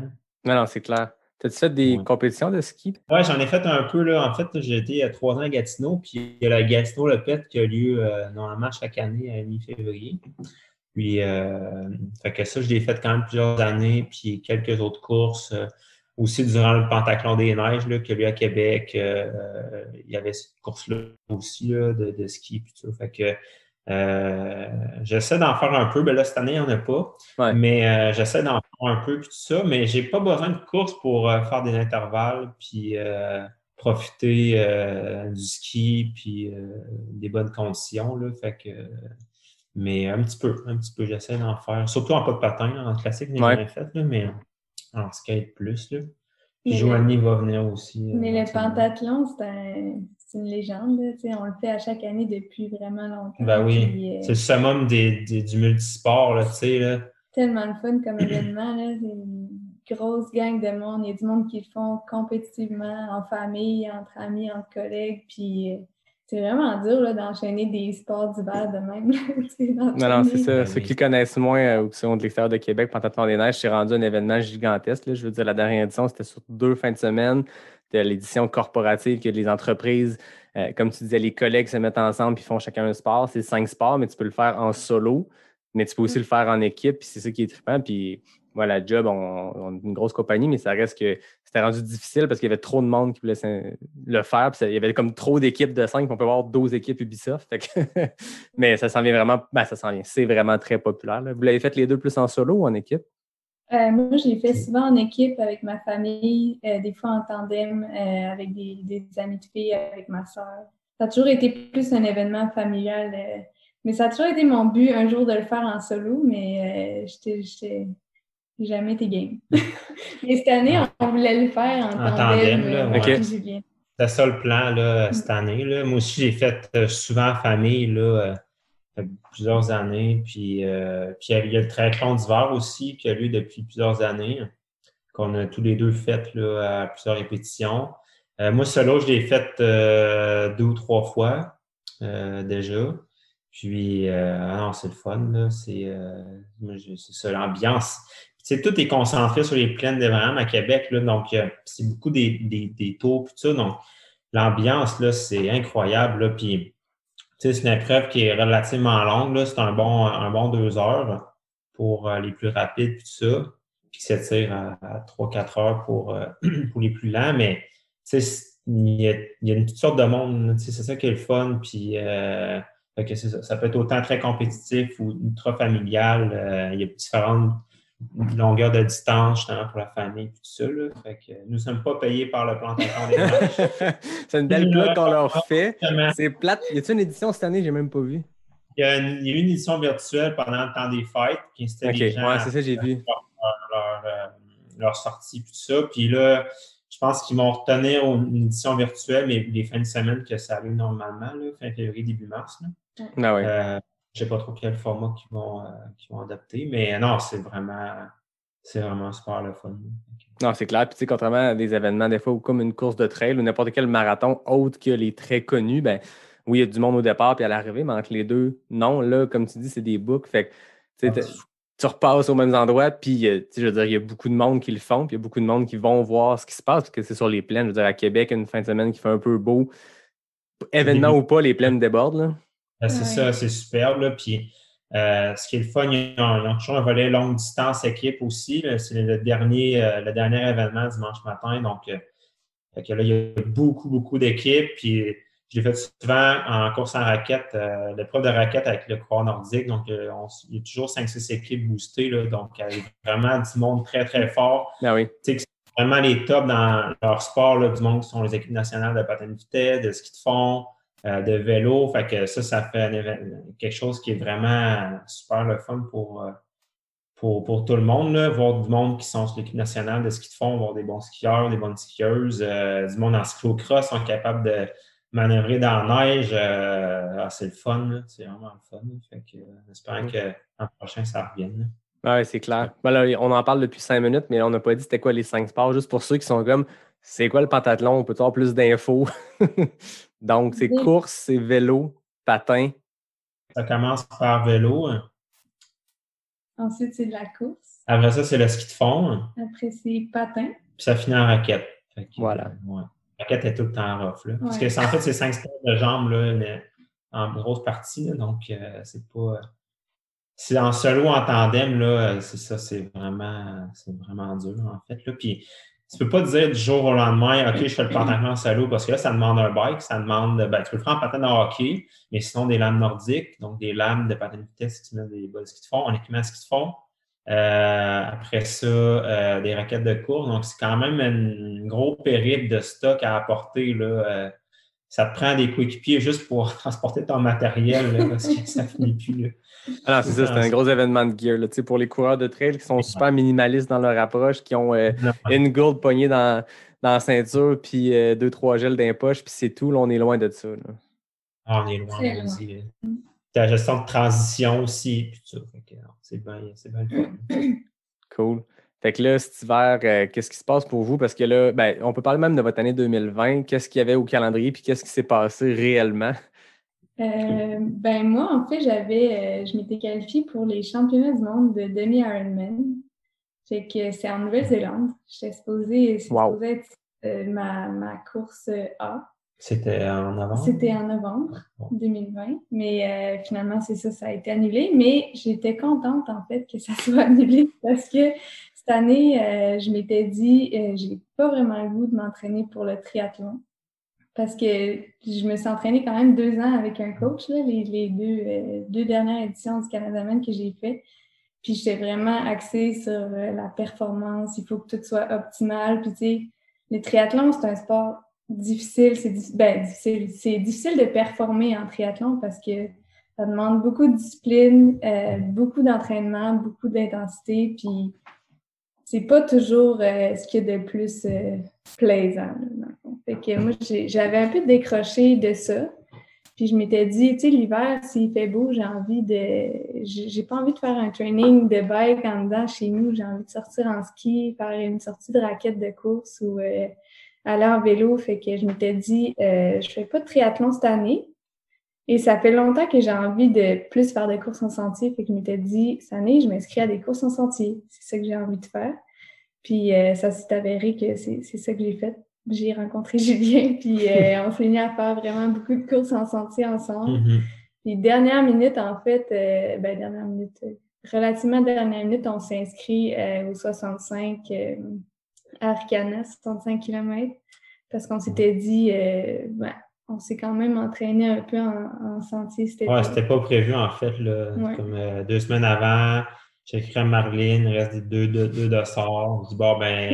là. Non, c'est clair. T'as-tu fait des compétitions de ski? Oui, j'en ai fait un peu, là. En fait, j'ai été il y a 3 ans à Gatineau, puis il y a la Gatineau Le Pet qui a lieu normalement chaque année à mi-février. Puis, fait que ça, je l'ai fait quand même plusieurs années, puis quelques autres courses. Aussi, durant le Pentathlon des Neiges, là, qui a lieu à Québec, il y avait cette course-là aussi, là, de ski, puis tout ça. Fait que j'essaie d'en faire un peu. Ben là, cette année, il n'y en a pas. Ouais. Mais j'essaie d'en faire un peu, puis tout ça. Mais j'ai pas besoin de course pour faire des intervalles, puis profiter du ski, puis des bonnes conditions, là. Fait que... mais un petit peu, j'essaie d'en faire. Surtout en pas de patin, en classique, je n'ai jamais fait, là, mais en skate plus, là. Puis Joanie va venir aussi. Mais le pentathlon, c'est une légende, là. On le fait à chaque année depuis vraiment longtemps. Ben oui, puis, c'est le summum du multisport, là, tu sais, là. Tellement le fun comme événement, là. C'est une grosse gang de monde. Il y a du monde qui le font compétitivement, en famille, entre amis, entre collègues, puis... c'est vraiment dur là, d'enchaîner des sports d'hiver de même. Non, c'est ça. Ceux qui connaissent moins ou qui sont de l'extérieur de Québec, Pentathlon des Neiges, c'est rendu un événement gigantesque, là. Je veux dire, la dernière édition, c'était sur 2 fins de semaine. C'était l'édition corporative que les entreprises, comme tu disais, les collègues se mettent ensemble et font chacun un sport. C'est 5 sports, mais tu peux le faire en solo, mais tu peux aussi le faire en équipe, puis c'est ça qui est trippant. Puis voilà, Job, on est une grosse compagnie, mais ça reste que c'était rendu difficile parce qu'il y avait trop de monde qui voulait le faire. Puis il y avait comme trop d'équipes de 5, puis on peut avoir 12 équipes Ubisoft. Fait que mais ça s'en vient vraiment, ça s'en vient. C'est vraiment très populaire, là. Vous l'avez fait les deux plus en solo ou en équipe? Moi, je l'ai fait souvent en équipe avec ma famille, des fois en tandem avec des amis de filles, avec ma soeur. Ça a toujours été plus un événement familial. Mais ça a toujours été mon but un jour de le faire en solo, mais j'ai jamais été game. Mais cette année, on voulait le faire en tandem là, ouais. C'était ça le plan là, cette année, là. Moi aussi, j'ai fait souvent en famille là, plusieurs années. Puis il y a le triathlon d'hiver aussi qui a lieu depuis plusieurs années, qu'on a tous les deux fait là, à plusieurs répétitions. Moi, solo, je l'ai fait 2 ou 3 fois déjà. Puis, non, c'est le fun, là. C'est ça, l'ambiance. Tu sais, tout est concentré sur les plaines d'Évraham à Québec, là. Donc, c'est beaucoup des tours, puis tout ça. Donc, l'ambiance, là, c'est incroyable, là. Puis, tu sais, c'est une épreuve qui est relativement longue, là. C'est un bon 2 heures pour les plus rapides, puis tout ça. Puis, ça tire à 3-4 heures pour les plus lents. Mais, tu sais, il y a une toute sorte de monde, tu sais, c'est ça qui est le fun. Puis, fait que ça peut être autant très compétitif ou ultra familial. Il y a différentes longueurs de distance justement pour la famille et tout ça. Là. Fait que nous ne sommes pas payés par le Pentathlon des Neiges. C'est une belle plug qu'on leur fait. C'est plate. Y a-t-il une édition cette année? J'ai même pas vu. Il y a eu une édition virtuelle pendant le temps des fêtes qui incitait les gens c'est ça, j'ai vu. leur sortie et tout ça. Puis là, je pense qu'ils vont retenir une édition virtuelle, mais les fins de semaine que ça arrive normalement, là, fin février, début mars. Là. Ah ouais. Je ne sais pas trop quel format qu'ils vont adopter, mais non, c'est vraiment super le fun. Non, c'est clair. Puis, tu sais, contrairement à des événements, des fois, ou comme une course de trail ou n'importe quel marathon autre que les très connus, ben oui, il y a du monde au départ puis à l'arrivée, mais entre les deux, non. Là, comme tu dis, c'est des boucles. Fait que, tu sais, tu repasses aux mêmes endroits, puis, je veux dire, il y a beaucoup de monde qui le font, puis il y a beaucoup de monde qui vont voir ce qui se passe, parce que c'est sur les plaines. Je veux dire, à Québec, une fin de semaine qui fait un peu beau. Événement ou pas, les plaines débordent, là. C'est ça, c'est superbe. Là. Puis, ce qui est le fun, ils ont toujours un volet longue distance équipe aussi. Là. C'est le dernier événement dimanche matin. Donc, fait que là, il y a beaucoup d'équipes. Puis, Je l'ai fait souvent en course en raquette, l'épreuve de raquette avec le coureur nordique. Donc, il y a toujours 5-6 équipes boostées. Là, donc, il y a vraiment du monde très, très fort. Ah oui. Tu sais, que c'est vraiment les tops dans leur sport, là, du monde qui sont les équipes nationales de patin de vitesse, de ski de fond, de vélo. Fait que ça fait quelque chose qui est vraiment super le fun pour tout le monde. Là. Voir du monde qui sont sur l'équipe nationale de ski de fond, voir des bons skieurs, des bonnes skieuses, du monde en cyclocross sont capables de manœuvrer dans la neige. C'est le fun. Là. C'est vraiment le fun. Là. Fait que, j'espère que l'an prochain, ça revienne. Oui, c'est clair. Ben là, on en parle depuis 5 minutes, mais on n'a pas dit c'était quoi les 5 sports. Juste pour ceux qui sont comme, c'est quoi le pentathlon? On peut avoir plus d'infos. Donc, c'est course, c'est vélo, patin. Ça commence par vélo. Ensuite, c'est de la course. Après ça, c'est le ski de fond. Après, c'est patin. Puis ça finit en raquette. Fait que, voilà. Ouais. La raquette est tout le temps rough. Là. Parce que en fait, c'est 5 sports de jambes là, mais en grosse partie. Là, donc, c'est pas... C'est en solo, en tandem, là, c'est ça, c'est vraiment dur, en fait. Là. Puis, tu peux pas te dire du jour au lendemain, OK, je fais le pentathlon en solo, parce que là, ça demande un bike, ça demande, tu peux le faire en patin de hockey, mais sinon des lames nordiques, donc des lames de patin de vitesse qui mettent des bas de ski de fond, en équipement de ski de fond. Après ça, des raquettes de course. Donc, c'est quand même un gros périple de stock à apporter, là. Ça te prend des coéquipiers juste pour transporter ton matériel, là, parce que ça finit plus, là. Alors, c'est ça, c'est un gros événement de gear. Là. Pour les coureurs de trail qui sont super minimalistes dans leur approche, qui ont une gourde poignée dans la ceinture, puis 2-3 gels dans les poches, puis c'est tout. Là, on est loin de ça. Là. Ah, on est loin aussi. La gestion de transition aussi, puis tout ça. C'est bien le fun. Cool. Fait que là, cet hiver, qu'est-ce qui se passe pour vous? Parce que là, on peut parler même de votre année 2020. Qu'est-ce qu'il y avait au calendrier, puis qu'est-ce qui s'est passé réellement? Moi, en fait, je m'étais qualifiée pour les championnats du monde de demi-Ironman. Fait que c'est en Nouvelle-Zélande. J'étais supposée être ma course A. C'était en novembre? C'était en novembre 2020. Mais finalement, c'est ça, ça a été annulé. Mais j'étais contente, en fait, que ça soit annulé parce que cette année, je m'étais dit, j'ai pas vraiment le goût de m'entraîner pour le triathlon. Parce que je me suis entraînée quand même 2 ans avec un coach, là, les deux dernières éditions du Canadaman que j'ai fait. Puis j'étais vraiment axée sur la performance. Il faut que tout soit optimal. Puis tu sais, le triathlon, c'est un sport difficile. C'est difficile de performer en triathlon parce que ça demande beaucoup de discipline, beaucoup d'entraînement, beaucoup d'intensité. Puis c'est pas toujours ce qu'il y a de plus plaisant. Là, fait que moi, j'avais un peu décroché de ça. Puis je m'étais dit, tu sais, l'hiver, s'il fait beau, j'ai pas envie de faire un training de bike en dedans chez nous. J'ai envie de sortir en ski, faire une sortie de raquette de course ou aller en vélo. Fait que je m'étais dit, je fais pas de triathlon cette année. Et ça fait longtemps que j'ai envie de plus faire des courses en sentier. Fait que je m'étais dit, cette année, je m'inscris à des courses en sentier. C'est ça que j'ai envie de faire. Puis ça s'est avéré que c'est ça que j'ai fait. J'ai rencontré Julien, puis on s'est mis à faire vraiment beaucoup de courses en sentier ensemble. Mm-hmm. Puis dernière minute, en fait, relativement dernière minute, on s'est inscrit au 65 à Arcana, 65 km, parce qu'on s'était dit, on s'est quand même entraîné un peu en sentier. C'était pas prévu, en fait, là, comme 2 semaines avant. J'ai écrit à Marlene, il reste deux de sort. On dit,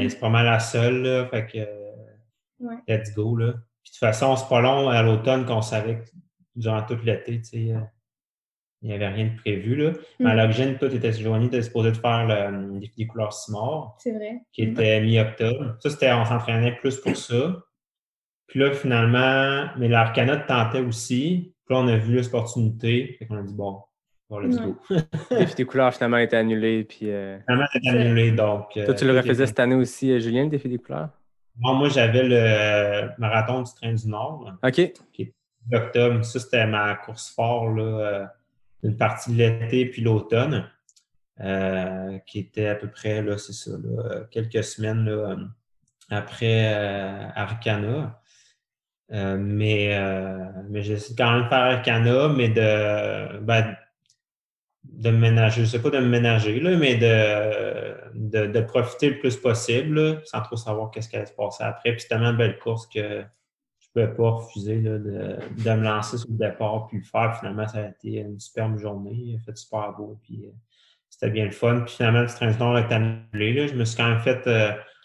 c'est pas mal la seule, là, fait que let's go, là. Puis de toute façon, c'est pas long à l'automne qu'on savait que durant tout l'été, tu sais, il n'y avait rien de prévu, là. Mais à l'origine, tout était joigné, tu étais supposé de faire le défi des couleurs Simard. C'est vrai. Qui était mi-octobre. Ça, on s'entraînait plus pour ça. Puis là, finalement, mais l'Arcana tentait aussi. Puis là, on a vu l'opportunité. Fait qu'on a dit, let's go. Le défi des couleurs, finalement, a été annulé. Puis, finalement, c'est annulé, donc... Toi, tu le refaisais cette année aussi, Julien, le défi des couleurs? Moi, j'avais le marathon du Train du Nord. OK. Qui est octobre. Ça, c'était ma course fort, là, une partie de l'été puis l'automne, qui était à peu près, là, c'est ça, là, quelques semaines là, après Arcana. Mais j'essaie quand même de faire Arcana, mais de me ménager, je sais pas de me ménager, là, mais de profiter le plus possible, là, sans trop savoir qu'est-ce qui allait se passer après. Puis c'est tellement une belle course que je pouvais pas refuser là, de me lancer sur le départ puis le faire. Finalement, ça a été une superbe journée. Il a fait super beau. Puis c'était bien le fun. Puis finalement, le train du Nord est annulé. Là. Je me suis quand même fait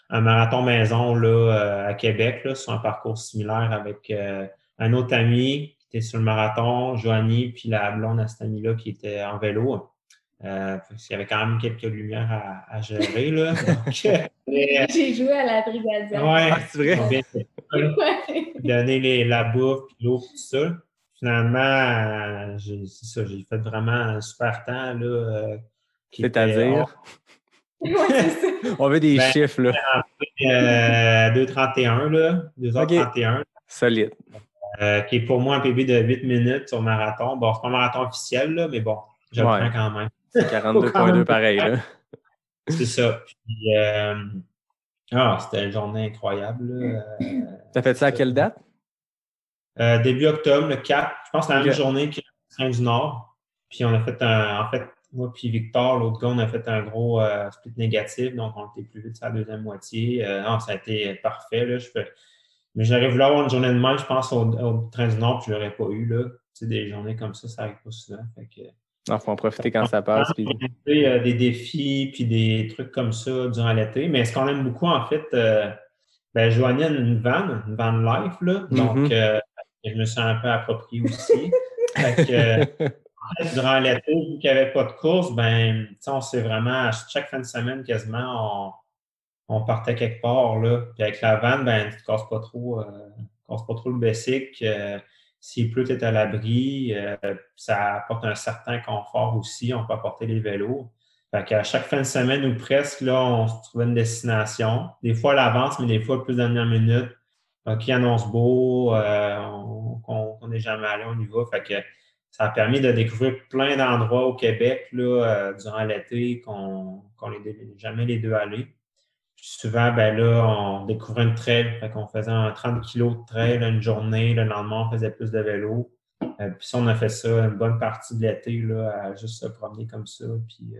un marathon maison là, à Québec là, sur un parcours similaire avec un autre ami qui était sur le marathon, Joanie, puis la blonde à cet ami-là qui était en vélo. Il y avait quand même quelques lumières à gérer. Là. Donc, J'ai joué à la brigadière. ouais, c'est vrai? Ouais. Donner la bouffe, puis l'eau, puis tout ça. Finalement, c'est ça, j'ai fait vraiment un super temps. Là, qui C'est-à-dire? Ouais, c'est ça. On veut des Ben, chiffres, là. 2h31, là, 2h31, Solide. qui est pour moi un PB de 8 minutes sur marathon. Bon, c'est pas un marathon officiel, là, mais bon, je le prends quand même. C'est 42,2 pareil, là. C'est ça. Puis, c'était une journée incroyable. Là. T'as fait ça à quelle date? Début octobre, le 4. Je pense que c'est la même Ok. journée que le train du Nord. Puis on a fait en fait, moi puis Victor, l'autre gars, on a fait un gros split négatif, donc on était plus vite sur la deuxième moitié. Ça a été parfait. Là. Mais j'aurais voulu avoir une journée de même, je pense, au train du Nord, puis je l'aurais pas eu. Là. Tu sais, des journées comme ça arrive pas souvent. Fait que, Il faut en profiter quand ça passe. Puis... des défis, puis des trucs comme ça durant l'été. Mais ce qu'on aime beaucoup, en fait, Joanie a une van life, là. Donc, je me suis un peu approprié aussi. Fait que, durant l'été, vu qu'il n'y avait pas de course, on s'est vraiment, chaque fin de semaine, quasiment, on partait quelque part, là. Puis avec la van, tu ne casses pas trop le basic. S'il pleut, tu es à l'abri. Ça apporte un certain confort aussi. On peut apporter les vélos. Fait qu'à chaque fin de semaine ou presque, là, on se trouvait une destination. Des fois à l'avance, mais des fois plus dernière minute. Qui annonce beau, qu'on n'est jamais allé, on y va. Fait que ça a permis de découvrir plein d'endroits au Québec là, durant l'été qu'on n'est jamais les deux allés. Puis souvent, là, on découvrait une trail. Fait qu'on faisait un 30 kilos de trail une journée. Le lendemain, on faisait plus de vélo. Puis ça, on a fait ça une bonne partie de l'été là, à juste se promener comme ça. Puis,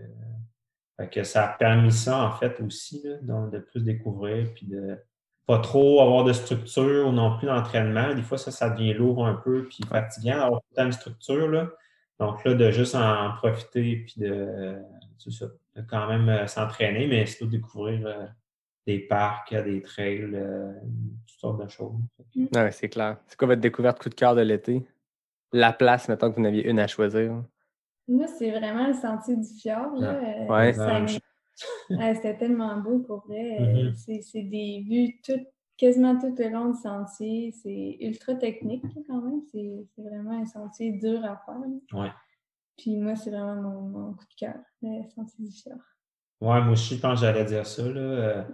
fait que ça a permis ça, en fait, aussi, là, donc, de plus découvrir, puis de pas trop avoir de structure ou non plus d'entraînement. Des fois, ça devient lourd un peu, puis fatigant d'avoir autant de structure, là. Donc là, de juste en profiter, puis de quand même s'entraîner, mais surtout découvrir des parcs, des trails, toutes sortes de choses. Ouais, c'est clair. C'est quoi votre découverte coup de cœur de l'été? La place, mettons que vous en aviez une à choisir. Moi, c'est vraiment le sentier du fjord. Là. Ouais. C'était tellement beau pour vrai. Mm-hmm. C'est des vues quasiment tout le long du sentier. C'est ultra technique là, quand même. C'est vraiment un sentier dur à faire. Ouais. Puis moi, c'est vraiment mon coup de cœur, le sentier du fjord. Oui, moi aussi, je pense que j'allais dire ça. Là.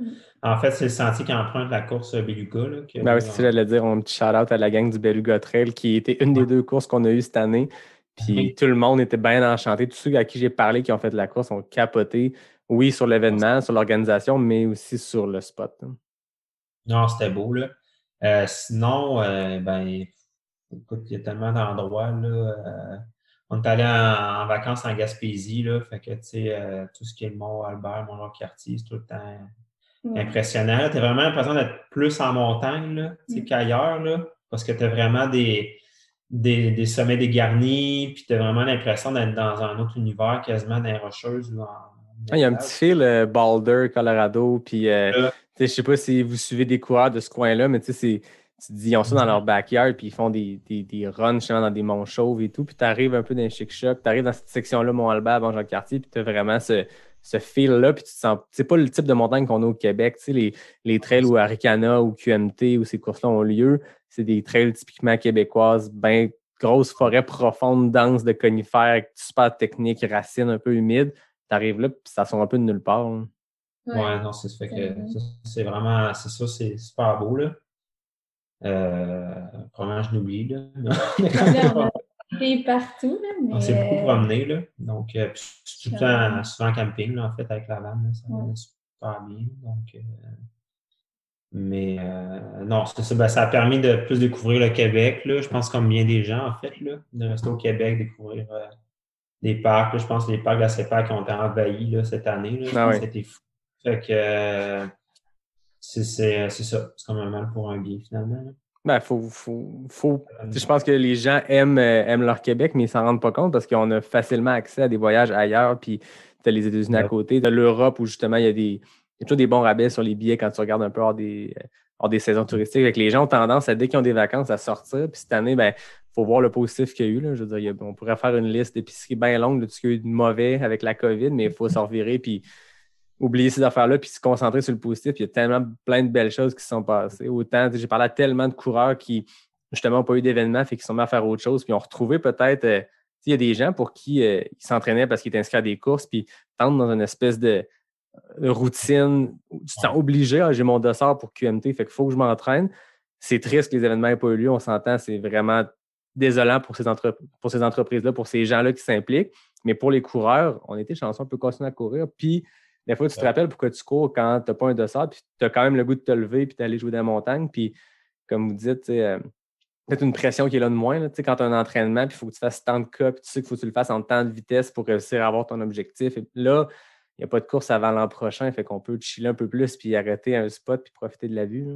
En fait, c'est le sentier qui emprunte la course Beluga. Là, oui, c'est ça, j'allais dire. Un petit shout-out à la gang du Beluga Trail qui était une des deux courses qu'on a eues cette année. Puis tout le monde était bien enchanté. Tous ceux à qui j'ai parlé qui ont fait de la course ont capoté. Oui, sur l'événement, sur l'organisation, mais aussi sur le spot. Non, c'était beau. Là. Sinon, écoute, il y a tellement d'endroits. Là, on est allé en vacances en Gaspésie, là, fait que, tu sais, tout ce qui est le Mont-Albert, Mont-Lac-Cartier, c'est tout le temps impressionnant. Tu as vraiment l'impression d'être plus en montagne, là, tu sais, qu'ailleurs, là, parce que tu as vraiment des sommets dégarnis, puis tu as vraiment l'impression d'être dans un autre univers, quasiment dans les Rocheuses. Ou il y a un petit fil Boulder, Colorado, puis je sais pas si vous suivez des coureurs de ce coin-là, mais tu sais, tu te dis, ils ont ça dans leur backyard, puis ils font des runs justement dans des monts chauves et tout, puis tu arrives un peu dans les chic-chocs, tu arrives dans cette section-là, Mont-Albert, Bon-Jacques-Cartier, puis tu as vraiment ce fil-là, puis tu te sens, c'est pas le type de montagne qu'on a au Québec, tu sais, les trails où Arikana ou QMT, où ces courses-là ont lieu, c'est des trails typiquement québécoises, bien grosses forêts profondes, denses de conifères, super techniques, racines un peu humides. Tu arrives là, puis ça sort un peu de nulle part. Hein. Ouais, non, c'est c'est vraiment, c'est ça, c'est super beau, là. Probablement, je l'oublie, là. On a été partout, là, mais... On s'est beaucoup promené, là. Donc, tout le temps, souvent en camping, là, en fait, avec la van, là, ça va super bien. Donc, non, c'est ça. Ça a permis de plus découvrir le Québec, là. Je pense comme bien des gens, en fait, là, de rester au Québec, découvrir des parcs. Là, je pense que les parcs de la CEPAC qui ont été envahis là, cette année. Là, c'était fou. Fait que c'est ça. C'est comme un mal pour un bien, finalement. Là. Ben, je pense que les gens aiment leur Québec, mais ils s'en rendent pas compte parce qu'on a facilement accès à des voyages ailleurs. Puis tu as les États-Unis à côté, tu as l'Europe où justement il y a toujours des bons rabais sur les billets quand tu regardes un peu hors des saisons touristiques. Avec les gens ont tendance dès qu'ils ont des vacances, à sortir. Puis cette année, ben, faut voir le positif qu'il y a eu. Là. Je veux dire, on pourrait faire une liste d'épiceries bien longue de tout ce qu'il y a eu de mauvais avec la COVID, mais il faut s'en revirer puis oublier ces affaires-là puis se concentrer sur le positif. Il y a tellement plein de belles choses qui se sont passées. Autant, j'ai parlé à tellement de coureurs qui, justement, n'ont pas eu d'événements, fait qu'ils sont mis à faire autre chose, puis ont retrouvé peut-être... il y a des gens pour qui ils s'entraînaient parce qu'ils étaient inscrits à des courses, puis tentent dans une espèce de routine où tu te sens obligé. J'ai mon dossard pour QMT, fait qu'il faut que je m'entraîne. C'est triste que les événements n'aient pas eu lieu, on s'entend, c'est vraiment désolant pour ces entreprises-là, pour ces gens-là qui s'impliquent. Mais pour les coureurs, on était chanceux, on peut continuer à courir, puis des fois, tu te rappelles pourquoi tu cours quand tu n'as pas un dossard, puis tu as quand même le goût de te lever puis d'aller jouer dans la montagne. Puis, comme vous dites, peut-être une pression qui est là de moins. Là, quand tu as un entraînement, puis il faut que tu fasses tant de cas, puis tu sais qu'il faut que tu le fasses en temps de vitesse pour réussir à avoir ton objectif. Et là, il n'y a pas de course avant l'an prochain, fait qu'on peut chiller un peu plus, puis arrêter à un spot, puis profiter de la vue. Là.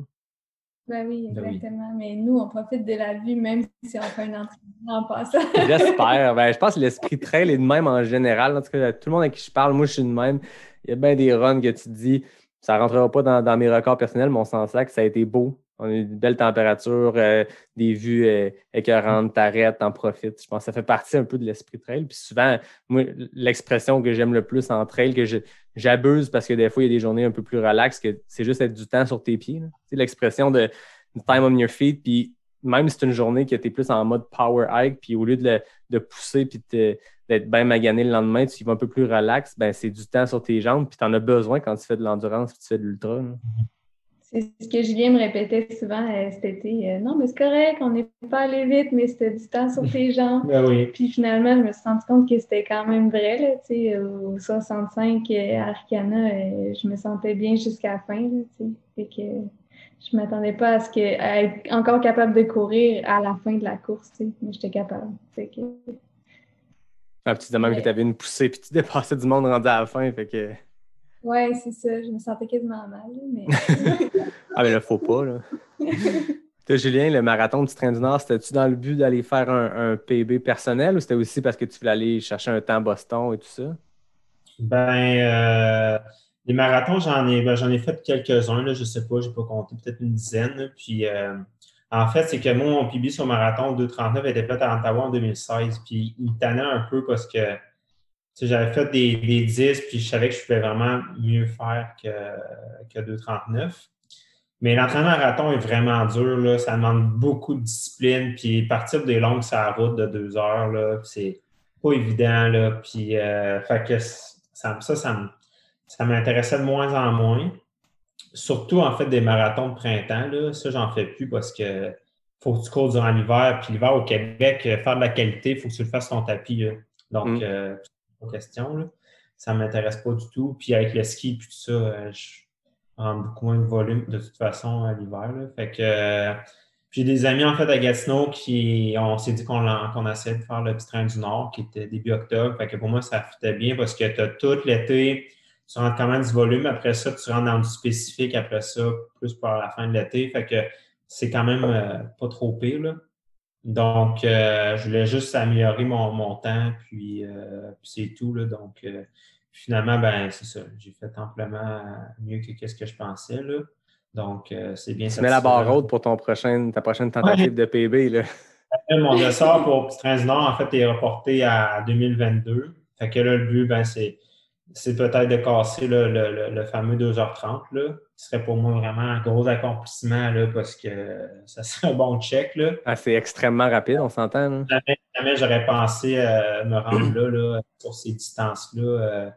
Ben oui, exactement. Mais nous, on profite de la vue, même si on fait un entraînement en passant. J'espère. Ben, je pense que l'esprit trail est de même en général. En tout cas, tout le monde avec qui je parle, moi, je suis de même. Il y a bien des runs que tu te dis, ça ne rentrera pas dans mes records personnels, mais on s'en sait que ça a été beau. On a eu de belles températures, des vues écœurantes, t'arrêtes, t'en profites. Je pense que ça fait partie un peu de l'esprit trail. Puis souvent, moi, l'expression que j'aime le plus en trail, que j'abuse parce que des fois, il y a des journées un peu plus relaxes, que c'est juste être du temps sur tes pieds. Tu sais, l'expression de time on your feet, puis même si c'est une journée que tu es plus en mode power hike, puis au lieu de pousser puis d'être bien magané le lendemain, tu y vas un peu plus relax, ben c'est du temps sur tes jambes, puis tu en as besoin quand tu fais de l'endurance puis tu fais de l'ultra. Là. C'est ce que Julien me répétait souvent cet été. Non, mais c'est correct, on n'est pas allé vite, mais c'était du temps sur tes jambes. Ben oui. Puis finalement, je me suis rendu compte que c'était quand même vrai. Là, au 65 à Arcana, je me sentais bien jusqu'à la fin. Là, fait que je ne m'attendais pas à être encore capable de courir à la fin de la course. Mais j'étais capable. Fait que... tu disais même que tu avais une poussée puis tu dépassais du monde rendu à la fin. Fait que... Oui, c'est ça. Je me sentais quasiment mal. Mais... ah, mais là, faut pas. Là. Toi, Julien, le marathon du Train-du-Nord, c'était-tu dans le but d'aller faire un PB personnel ou c'était aussi parce que tu voulais aller chercher un temps à Boston et tout ça? Les marathons, j'en ai fait quelques-uns. Là, je ne sais pas, je n'ai pas compté, peut-être une dizaine. Là, puis, en fait, c'est que moi, mon PB sur marathon 2,39 était fait à Ottawa en 2016. Puis, il tannait un peu parce que j'avais fait des 10, puis je savais que je pouvais vraiment mieux faire que 2,39. Mais l'entraînement marathon est vraiment dur. Là. Ça demande beaucoup de discipline. Puis partir des longues sur la route de 2 heures, là, c'est pas évident. Là. Puis fait que ça m'intéressait de moins en moins. Surtout, en fait, des marathons de printemps. Là. Ça, j'en fais plus parce que faut que tu cours durant l'hiver. Puis l'hiver au Québec, faire de la qualité, il faut que tu le fasses sur ton tapis. Là. Donc, c'est pas question. Là. Ça ne m'intéresse pas du tout. Puis avec le ski et tout ça, je rentre beaucoup moins de volume de toute façon à l'hiver. Là. Fait que j'ai des amis en fait à Gatineau on s'est dit qu'on essayait de faire le petit train du Nord qui était début octobre. Fait que pour moi, ça fitait bien parce que tu as tout l'été, tu rentres quand même du volume. Après ça, tu rentres dans du spécifique. Après ça, plus pour la fin de l'été. Fait que c'est quand même pas trop pire. Là. Donc, je voulais juste améliorer mon temps, puis c'est tout. Là. Donc, finalement, ben c'est ça. J'ai fait amplement mieux que ce que je pensais. Là. Donc, c'est bien. Tu mets la barre haute pour ta prochaine tentative de PB. Là. Mon dossard pour Petit Train du Nord, en fait, est reporté à 2022. Fait que là, le but, ben, c'est peut-être de casser là, le fameux 2h30, là, qui serait pour moi vraiment un gros accomplissement là, parce que ça serait un bon check. Là. Ah, c'est extrêmement rapide, on s'entend. Là. Jamais j'aurais pensé me rendre là, sur ces distances-là,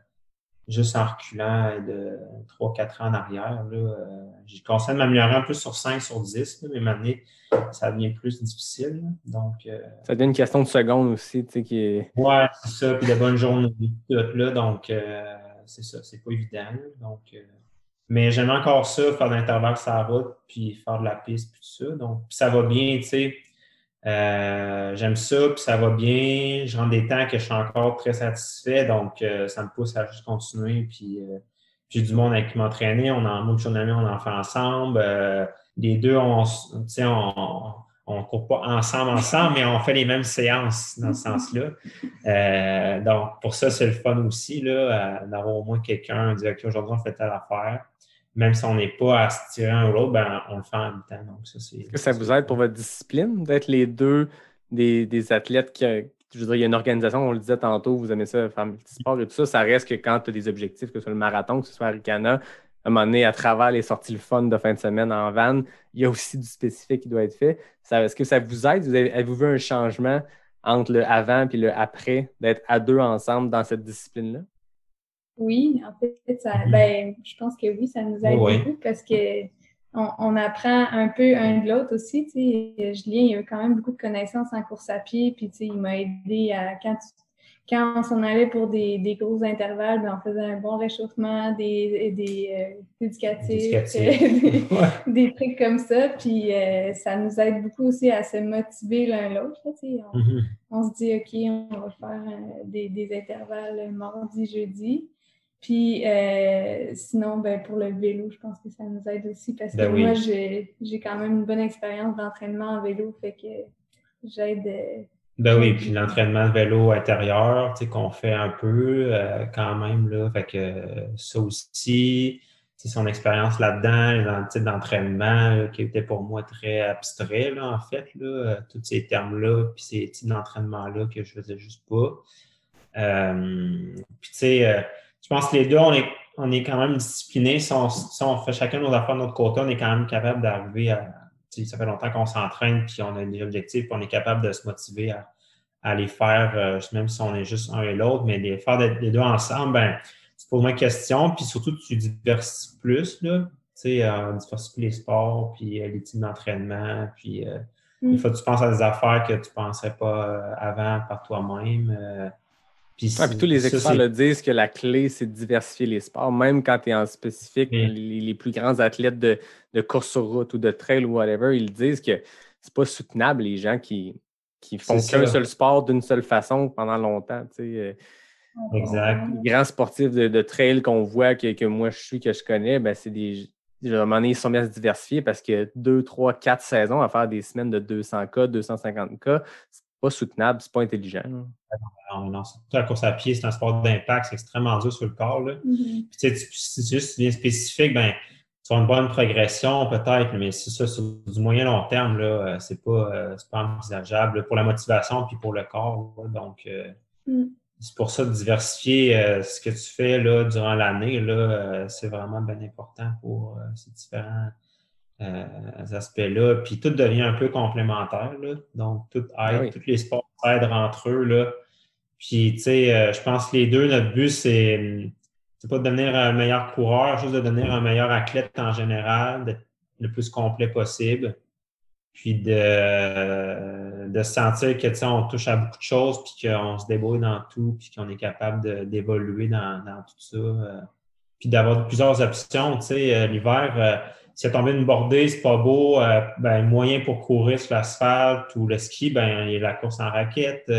juste en reculant de 3-4 ans en arrière. J'ai commencé à m'améliorer un peu sur 5, sur 10, là, mais maintenant, ça devient plus difficile. Là. Donc, ça devient une question de secondes aussi, tu sais, qui est... Ouais, c'est ça, puis de bonnes journées, tout là, donc c'est ça, c'est pas évident. Là, donc, mais j'aime encore ça, faire de l'intervalle sur la route, puis faire de la piste, puis tout ça. Donc, puis ça va bien, tu sais. J'aime ça, puis ça va bien. Je rentre des temps que je suis encore très satisfait, donc ça me pousse à juste continuer. Puis j'ai du monde avec qui m'entraîner. Moi et on en fait ensemble. les deux, on court pas ensemble, mais on fait les mêmes séances dans ce sens-là. Donc, pour ça, c'est le fun aussi, là, d'avoir au moins quelqu'un, dire, OK, aujourd'hui, on fait telle affaire. Même si on n'est pas à se tirer un ou l'autre, ben, on le fait en même temps. Donc, ça, Est-ce que ça vous aide pour votre discipline d'être les deux des athlètes qui, je veux dire, il y a une organisation, on le disait tantôt, vous aimez ça, faire multisport et tout ça. Ça reste que quand tu as des objectifs, que ce soit le marathon, que ce soit Arikana, à un moment donné, à travers les sorties le fun de fin de semaine en van, il y a aussi du spécifique qui doit être fait. Est-ce que ça vous aide? Avez-vous vu un changement entre le avant et le après, d'être à deux ensemble dans cette discipline-là? Oui, en fait, je pense que oui, ça nous aide beaucoup parce que on apprend un peu un de l'autre aussi. Julien, il a quand même beaucoup de connaissances en course à pied, puis il m'a aidé à quand on s'en allait pour des gros intervalles, ben, on faisait un bon réchauffement, des éducatifs, des trucs comme ça. Puis ça nous aide beaucoup aussi à se motiver l'un l'autre. On se dit, OK, on va faire des intervalles mardi, jeudi. Puis sinon, ben, pour le vélo, je pense que ça nous aide aussi parce que moi, j'ai quand même une bonne expérience d'entraînement en vélo, fait que j'aide. Oui, puis l'entraînement de vélo intérieur, tu sais, qu'on fait un peu quand même, là, fait que ça aussi, c'est son expérience là-dedans, dans le type d'entraînement là, qui était pour moi très abstrait, là, en fait, là, tous ces termes-là, puis ces types d'entraînement-là que je faisais juste pas. Puis tu sais, je pense que les deux, on est quand même disciplinés. Si on fait chacun nos affaires de notre côté, on est quand même capable d'arriver à... Ça fait longtemps qu'on s'entraîne, puis on a des objectifs, puis on est capable de se motiver à les faire, même si on est juste un et l'autre, mais les faire les deux ensemble, ben, tu poses moins de questions, puis surtout, tu diversifies plus, là. Tu sais, diversifier les sports, puis les types d'entraînement, puis des fois, tu penses à des affaires que tu ne penserais pas avant par toi-même. Puis tous les experts le disent que la clé, c'est de diversifier les sports. Même quand tu es en spécifique, les plus grands athlètes de course sur route ou de trail ou whatever, ils disent que c'est pas soutenable les gens qui font qu'un seul sport d'une seule façon pendant longtemps. Tu sais. Exact. Les grands sportifs de trail qu'on voit, que moi je suis, que je connais, ben c'est à un moment donné, ils sont mis à se diversifier parce que 2, 3, 4 saisons à faire des semaines de 200K, 250K, c'est pas soutenable, c'est pas intelligent. Non, surtout la course à pied, c'est un sport d'impact, c'est extrêmement dur sur le corps. Là. Puis, si tu juste bien spécifique, ben, tu as une bonne progression peut-être, mais c'est ça, sur du moyen long terme, là, c'est pas envisageable pour la motivation puis pour le corps. Là. Donc, c'est pour ça de diversifier ce que tu fais là, durant l'année. Là, c'est vraiment bien important pour ces différents aspects-là. Puis tout devient un peu complémentaire. Là. Donc, tout aide, tous les sports aident entre eux. Là. Puis, tu sais, je pense que les deux, notre but, c'est pas de devenir un meilleur coureur, juste de devenir un meilleur athlète en général, d'être le plus complet possible. Puis de sentir que, tu sais, on touche à beaucoup de choses, puis qu'on se débrouille dans tout, puis qu'on est capable d'évoluer dans tout ça. Puis d'avoir plusieurs options, tu sais, l'hiver, si tombé une bordée, c'est pas beau, ben, moyen pour courir sur l'asphalte ou le ski, ben, il y a la course en raquette.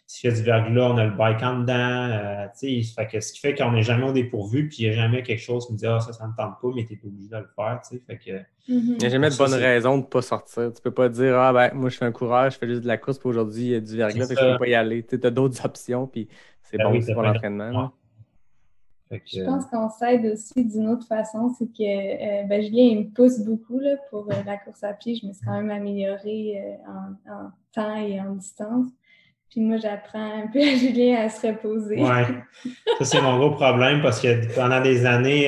S'il y a du verglas, on a le bike en dedans. Ce qui fait qu'on n'est jamais au dépourvu, puis il n'y a jamais quelque chose qui me dit « Ah, ça ne me tente pas, mais tu es obligé de le faire. » Fait que, il n'y a jamais de bonne raison de ne pas sortir. Tu ne peux pas dire « Ah, ben, moi, je fais un coureur, je fais juste de la course, puis aujourd'hui, il y a du verglas, je ne peux pas y aller. » Tu as d'autres options, puis c'est bon aussi pour l'entraînement. Je pense qu'on s'aide aussi d'une autre façon, c'est que Julien, il me pousse beaucoup là, pour la course à pied. Je me suis quand même améliorée en temps et en distance. Puis moi, j'apprends un peu à Julien à se reposer. Oui, ça c'est mon gros problème parce que pendant des années,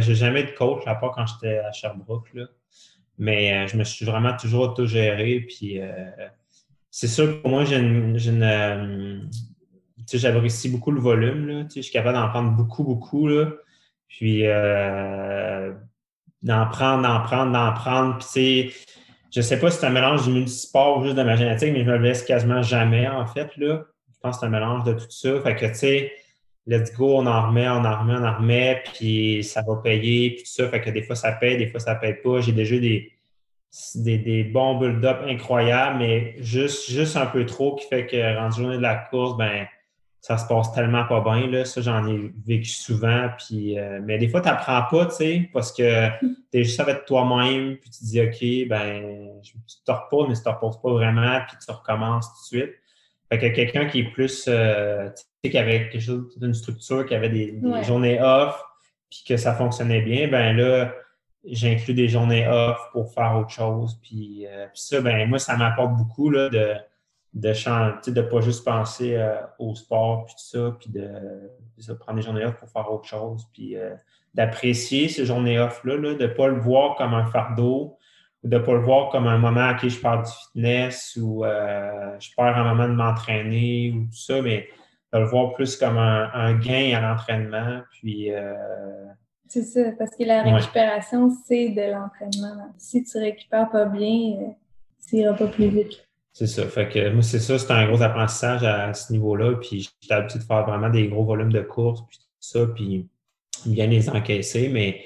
j'ai jamais eu de coach, à part quand j'étais à Sherbrooke. Là. Mais je me suis vraiment toujours autogéré. Puis c'est sûr que pour moi, j'apprécie beaucoup le volume. Là. Je suis capable d'en prendre beaucoup. Là. Puis d'en prendre. Puis je sais pas si c'est un mélange du multisport ou juste de ma génétique, mais je me blesse quasiment jamais, en fait, là. Je pense que c'est un mélange de tout ça. Fait que, tu sais, let's go, on en remet, puis ça va payer, puis tout ça. Fait que des fois, ça paye, des fois, ça paye pas. J'ai déjà des bons build-up incroyables, mais juste un peu trop qui fait que, rendu journée de la course, ben, ça se passe tellement pas bien, là. Ça, j'en ai vécu souvent. Puis, mais des fois, tu n'apprends pas, tu sais, parce que tu es juste avec toi-même, puis tu te dis, OK, ben, tu te reposes, mais tu ne te reposes pas vraiment, puis tu recommences tout de suite. Fait que quelqu'un qui est plus, tu sais, qui avait quelque chose d'une structure, qui avait des journées off, puis que ça fonctionnait bien, ben là, j'inclus des journées off pour faire autre chose. Puis ça, ben moi, ça m'apporte beaucoup là, de changer, de pas juste penser au sport, puis tout ça, puis de prendre des journées off pour faire autre chose, puis d'apprécier ces journées off-là, là, de ne pas le voir comme un fardeau, ou de ne pas le voir comme un moment, OK, je pars du fitness, ou je perds un moment de m'entraîner, ou tout ça, mais de le voir plus comme un gain à l'entraînement, puis... c'est ça, parce que la récupération, c'est de l'entraînement. Si tu récupères pas bien, tu n'iras pas plus vite. C'est ça. Fait que moi, c'est ça, c'était un gros apprentissage à ce niveau-là. Puis j'étais habitué de faire vraiment des gros volumes de courses, puis tout ça, puis bien les encaisser. Mais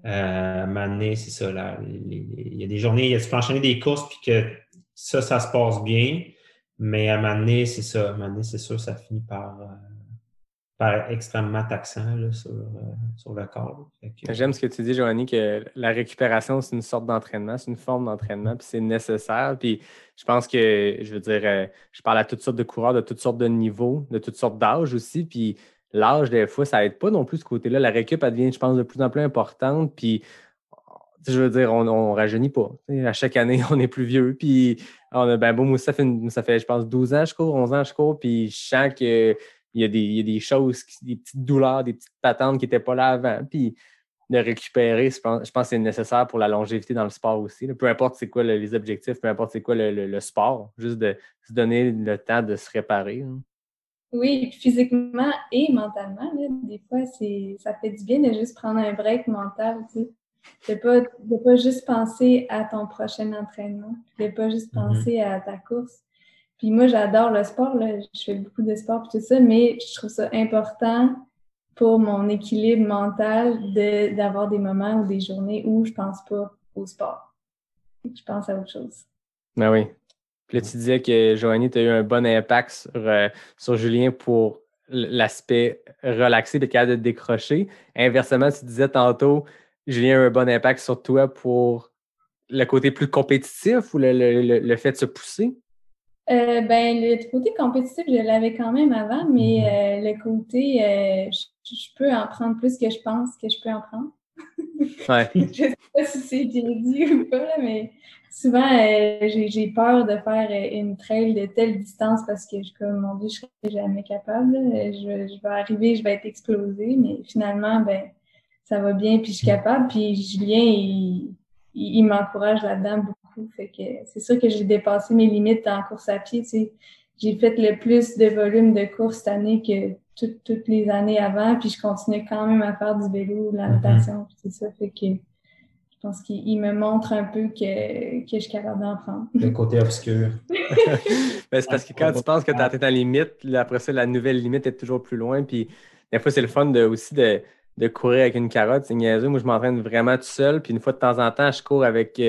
à un moment donné, c'est ça. Là, il y a des journées, tu peux enchaîner des courses, puis que ça se passe bien. Mais à un moment donné, c'est ça. À un moment donné, c'est sûr, ça finit par extrêmement taxant là, sur le corps. J'aime ce que tu dis, Joanie, que la récupération, c'est une sorte d'entraînement, c'est une forme d'entraînement, puis c'est nécessaire. Puis je pense que, je veux dire, je parle à toutes sortes de coureurs, de toutes sortes de niveaux, de toutes sortes d'âges aussi. Puis l'âge, des fois, ça n'aide pas non plus ce côté-là. La récup, elle devient, je pense, de plus en plus importante. Puis je veux dire, on ne rajeunit pas. À chaque année, on est plus vieux. Puis on a, ben bon, moi, ça fait, je pense, 12 ans que je cours, 11 ans que je cours. Puis je sens que il y a des choses, des petites douleurs, des petites patentes qui n'étaient pas là avant. Puis de récupérer, je pense que c'est nécessaire pour la longévité dans le sport aussi. Là. Peu importe c'est quoi les objectifs, peu importe c'est quoi le sport, juste de se donner le temps de se réparer. Hein. Oui, physiquement et mentalement. Là, des fois, ça fait du bien de juste prendre un break mental. Tu sais. De pas juste penser à ton prochain entraînement, de pas juste penser à ta course. Puis moi, j'adore le sport, là. Je fais beaucoup de sport et tout ça, mais je trouve ça important pour mon équilibre mental d'avoir des moments ou des journées où je pense pas au sport. Je pense à autre chose. Ben oui. Puis là, tu disais que, Joanie, tu as eu un bon impact sur Julien pour l'aspect relaxé et capable de décrocher. Inversement, tu disais tantôt, Julien a eu un bon impact sur toi pour le côté plus compétitif ou le fait de se pousser? Le côté compétitif, je l'avais quand même avant, mais le côté, je peux en prendre plus que je pense que je peux en prendre. Ouais. Je sais pas si c'est bien dit ou pas, là, mais souvent, j'ai peur de faire une trail de telle distance parce que je suis comme, mon Dieu, je serais jamais capable. Je vais arriver, je vais être explosée, mais finalement, ça va bien, puis je suis capable. Puis Julien, il m'encourage là-dedans beaucoup. Fait que c'est sûr que j'ai dépassé mes limites en course à pied. Tu sais. J'ai fait le plus de volume de course cette année que toutes les années avant, puis je continue quand même à faire du vélo, de la natation, c'est ça. Fait que je pense qu'il me montre un peu que je suis capable d'en prendre. Le côté obscur. Ben, c'est parce que quand tu penses que tu as atteint ta limite, après ça, la nouvelle limite est toujours plus loin. Puis des fois, c'est le fun aussi de courir avec une carotte. C'est niaiseux. Moi, je m'entraîne vraiment tout seul. Puis une fois de temps en temps, je cours avec,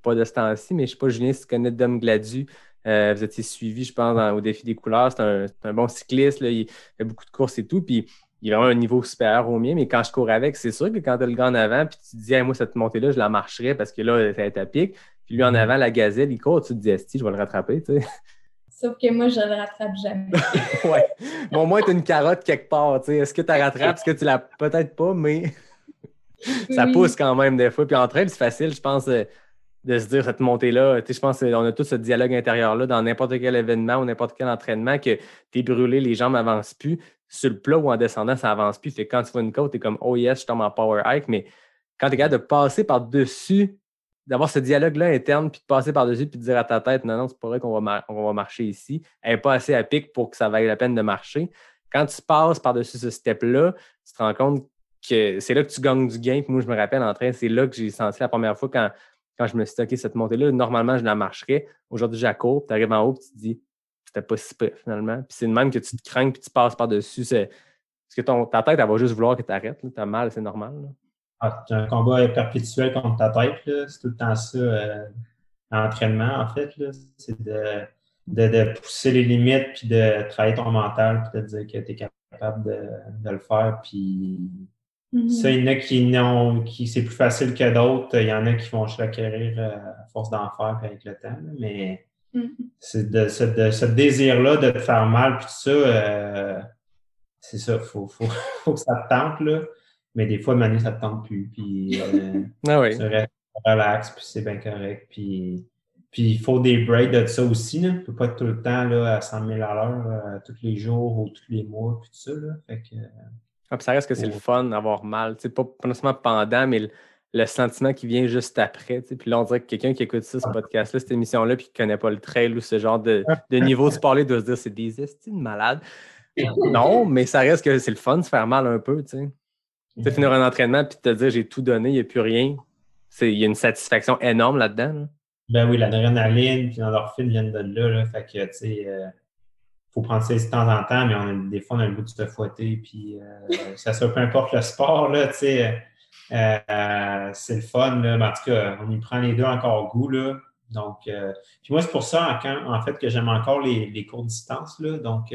pas de ce temps-ci, mais je ne sais pas, Julien, si tu connais Dom Gladu. Vous étiez suivi, je pense, au défi des couleurs. C'est un bon cycliste. Là. Il fait beaucoup de courses et tout. Puis il a vraiment un niveau supérieur au mien. Mais quand je cours avec, c'est sûr que quand tu as le gars en avant, puis tu te dis, hey, moi, cette montée-là, je la marcherais parce que là, ça va être à pic. Puis lui, en avant, la gazelle, il court. Tu te dis, Esti, je vais le rattraper. Tu sais. Sauf que moi, je ne le rattrape jamais. Ouais. Bon, au moins, tu as une carotte quelque part. Tu sais. Est-ce que tu la rattrapes? Est-ce que tu l'as peut-être pas, mais ça pousse quand même des fois. Puis en trail, c'est facile, je pense, de se dire cette montée-là. Tu sais, je pense qu'on a tous ce dialogue intérieur-là dans n'importe quel événement ou n'importe quel entraînement que tu es brûlé, les jambes n'avancent plus. Sur le plat ou en descendant, ça n'avance plus. Fait que quand tu vois une côte, tu es comme « Oh yes, je tombe en power hike », mais quand tu es capable de passer par-dessus, d'avoir ce dialogue-là interne, puis de passer par-dessus, puis de dire à ta tête, non, c'est pas vrai qu'on va marcher ici. Elle n'est pas assez à pic pour que ça vaille la peine de marcher. Quand tu passes par-dessus ce step-là, tu te rends compte que c'est là que tu gagnes du gain. Puis moi, je me rappelle en train, c'est là que j'ai senti la première fois quand je me suis dit, OK, cette montée-là, normalement, je la marcherais. Aujourd'hui, je la cours, tu arrives en haut, puis tu te dis, c'était pas si pire finalement. Puis c'est de même que tu te crains, puis tu passes par-dessus. Parce que ta tête, elle va juste vouloir que tu arrêtes. Tu as mal, c'est normal. Là. Ah, c'est un combat perpétuel contre ta tête. Là. C'est tout le temps ça, l'entraînement, en fait. Là. C'est de de pousser les limites, puis de travailler ton mental, puis de dire que tu es capable de le faire. Puis ça, il y en a qui c'est plus facile que d'autres. Il y en a qui vont juste l'acquérir à force d'en faire puis avec le temps. Là. Mais c'est de ce désir-là de te faire mal, puis tout ça, c'est ça, faut que ça te tente, là. Mais des fois, Manu, ça te tente plus. Puis Ah oui. tu restes relax, puis c'est bien correct. Puis il faut des breaks de ça aussi. Là. Tu ne peux pas être tout le temps là, à 100 000 à l'heure, tous les jours ou tous les mois, puis tout ça. Là. Fait que, puis ça reste que c'est le fun d'avoir mal. Tu sais, pas nécessairement pendant, mais le sentiment qui vient juste après. Tu sais. Puis là, on dirait que quelqu'un qui écoute ça, ce podcast-là, cette émission-là, puis qui ne connaît pas le trail ou ce genre de niveau de sport-là, doit se dire c'est des estimes malades. Non, mais ça reste que c'est le fun de se faire mal un peu. Tu sais, finir un entraînement puis te dire j'ai tout donné, il n'y a plus rien. Il y a une satisfaction énorme là-dedans. Là. Ben oui, l'adrénaline puis l'endorphine viennent de là. Fait que, tu sais, faut prendre ça de temps en temps, mais des fois, on a le goût de se fouetter. Puis, ça peu importe le sport, là, tu sais, c'est le fun. Là, mais en tout cas, on y prend les deux encore goût. Là. Donc, puis moi, c'est pour ça, en fait, que j'aime encore les courtes distances. Là. Donc,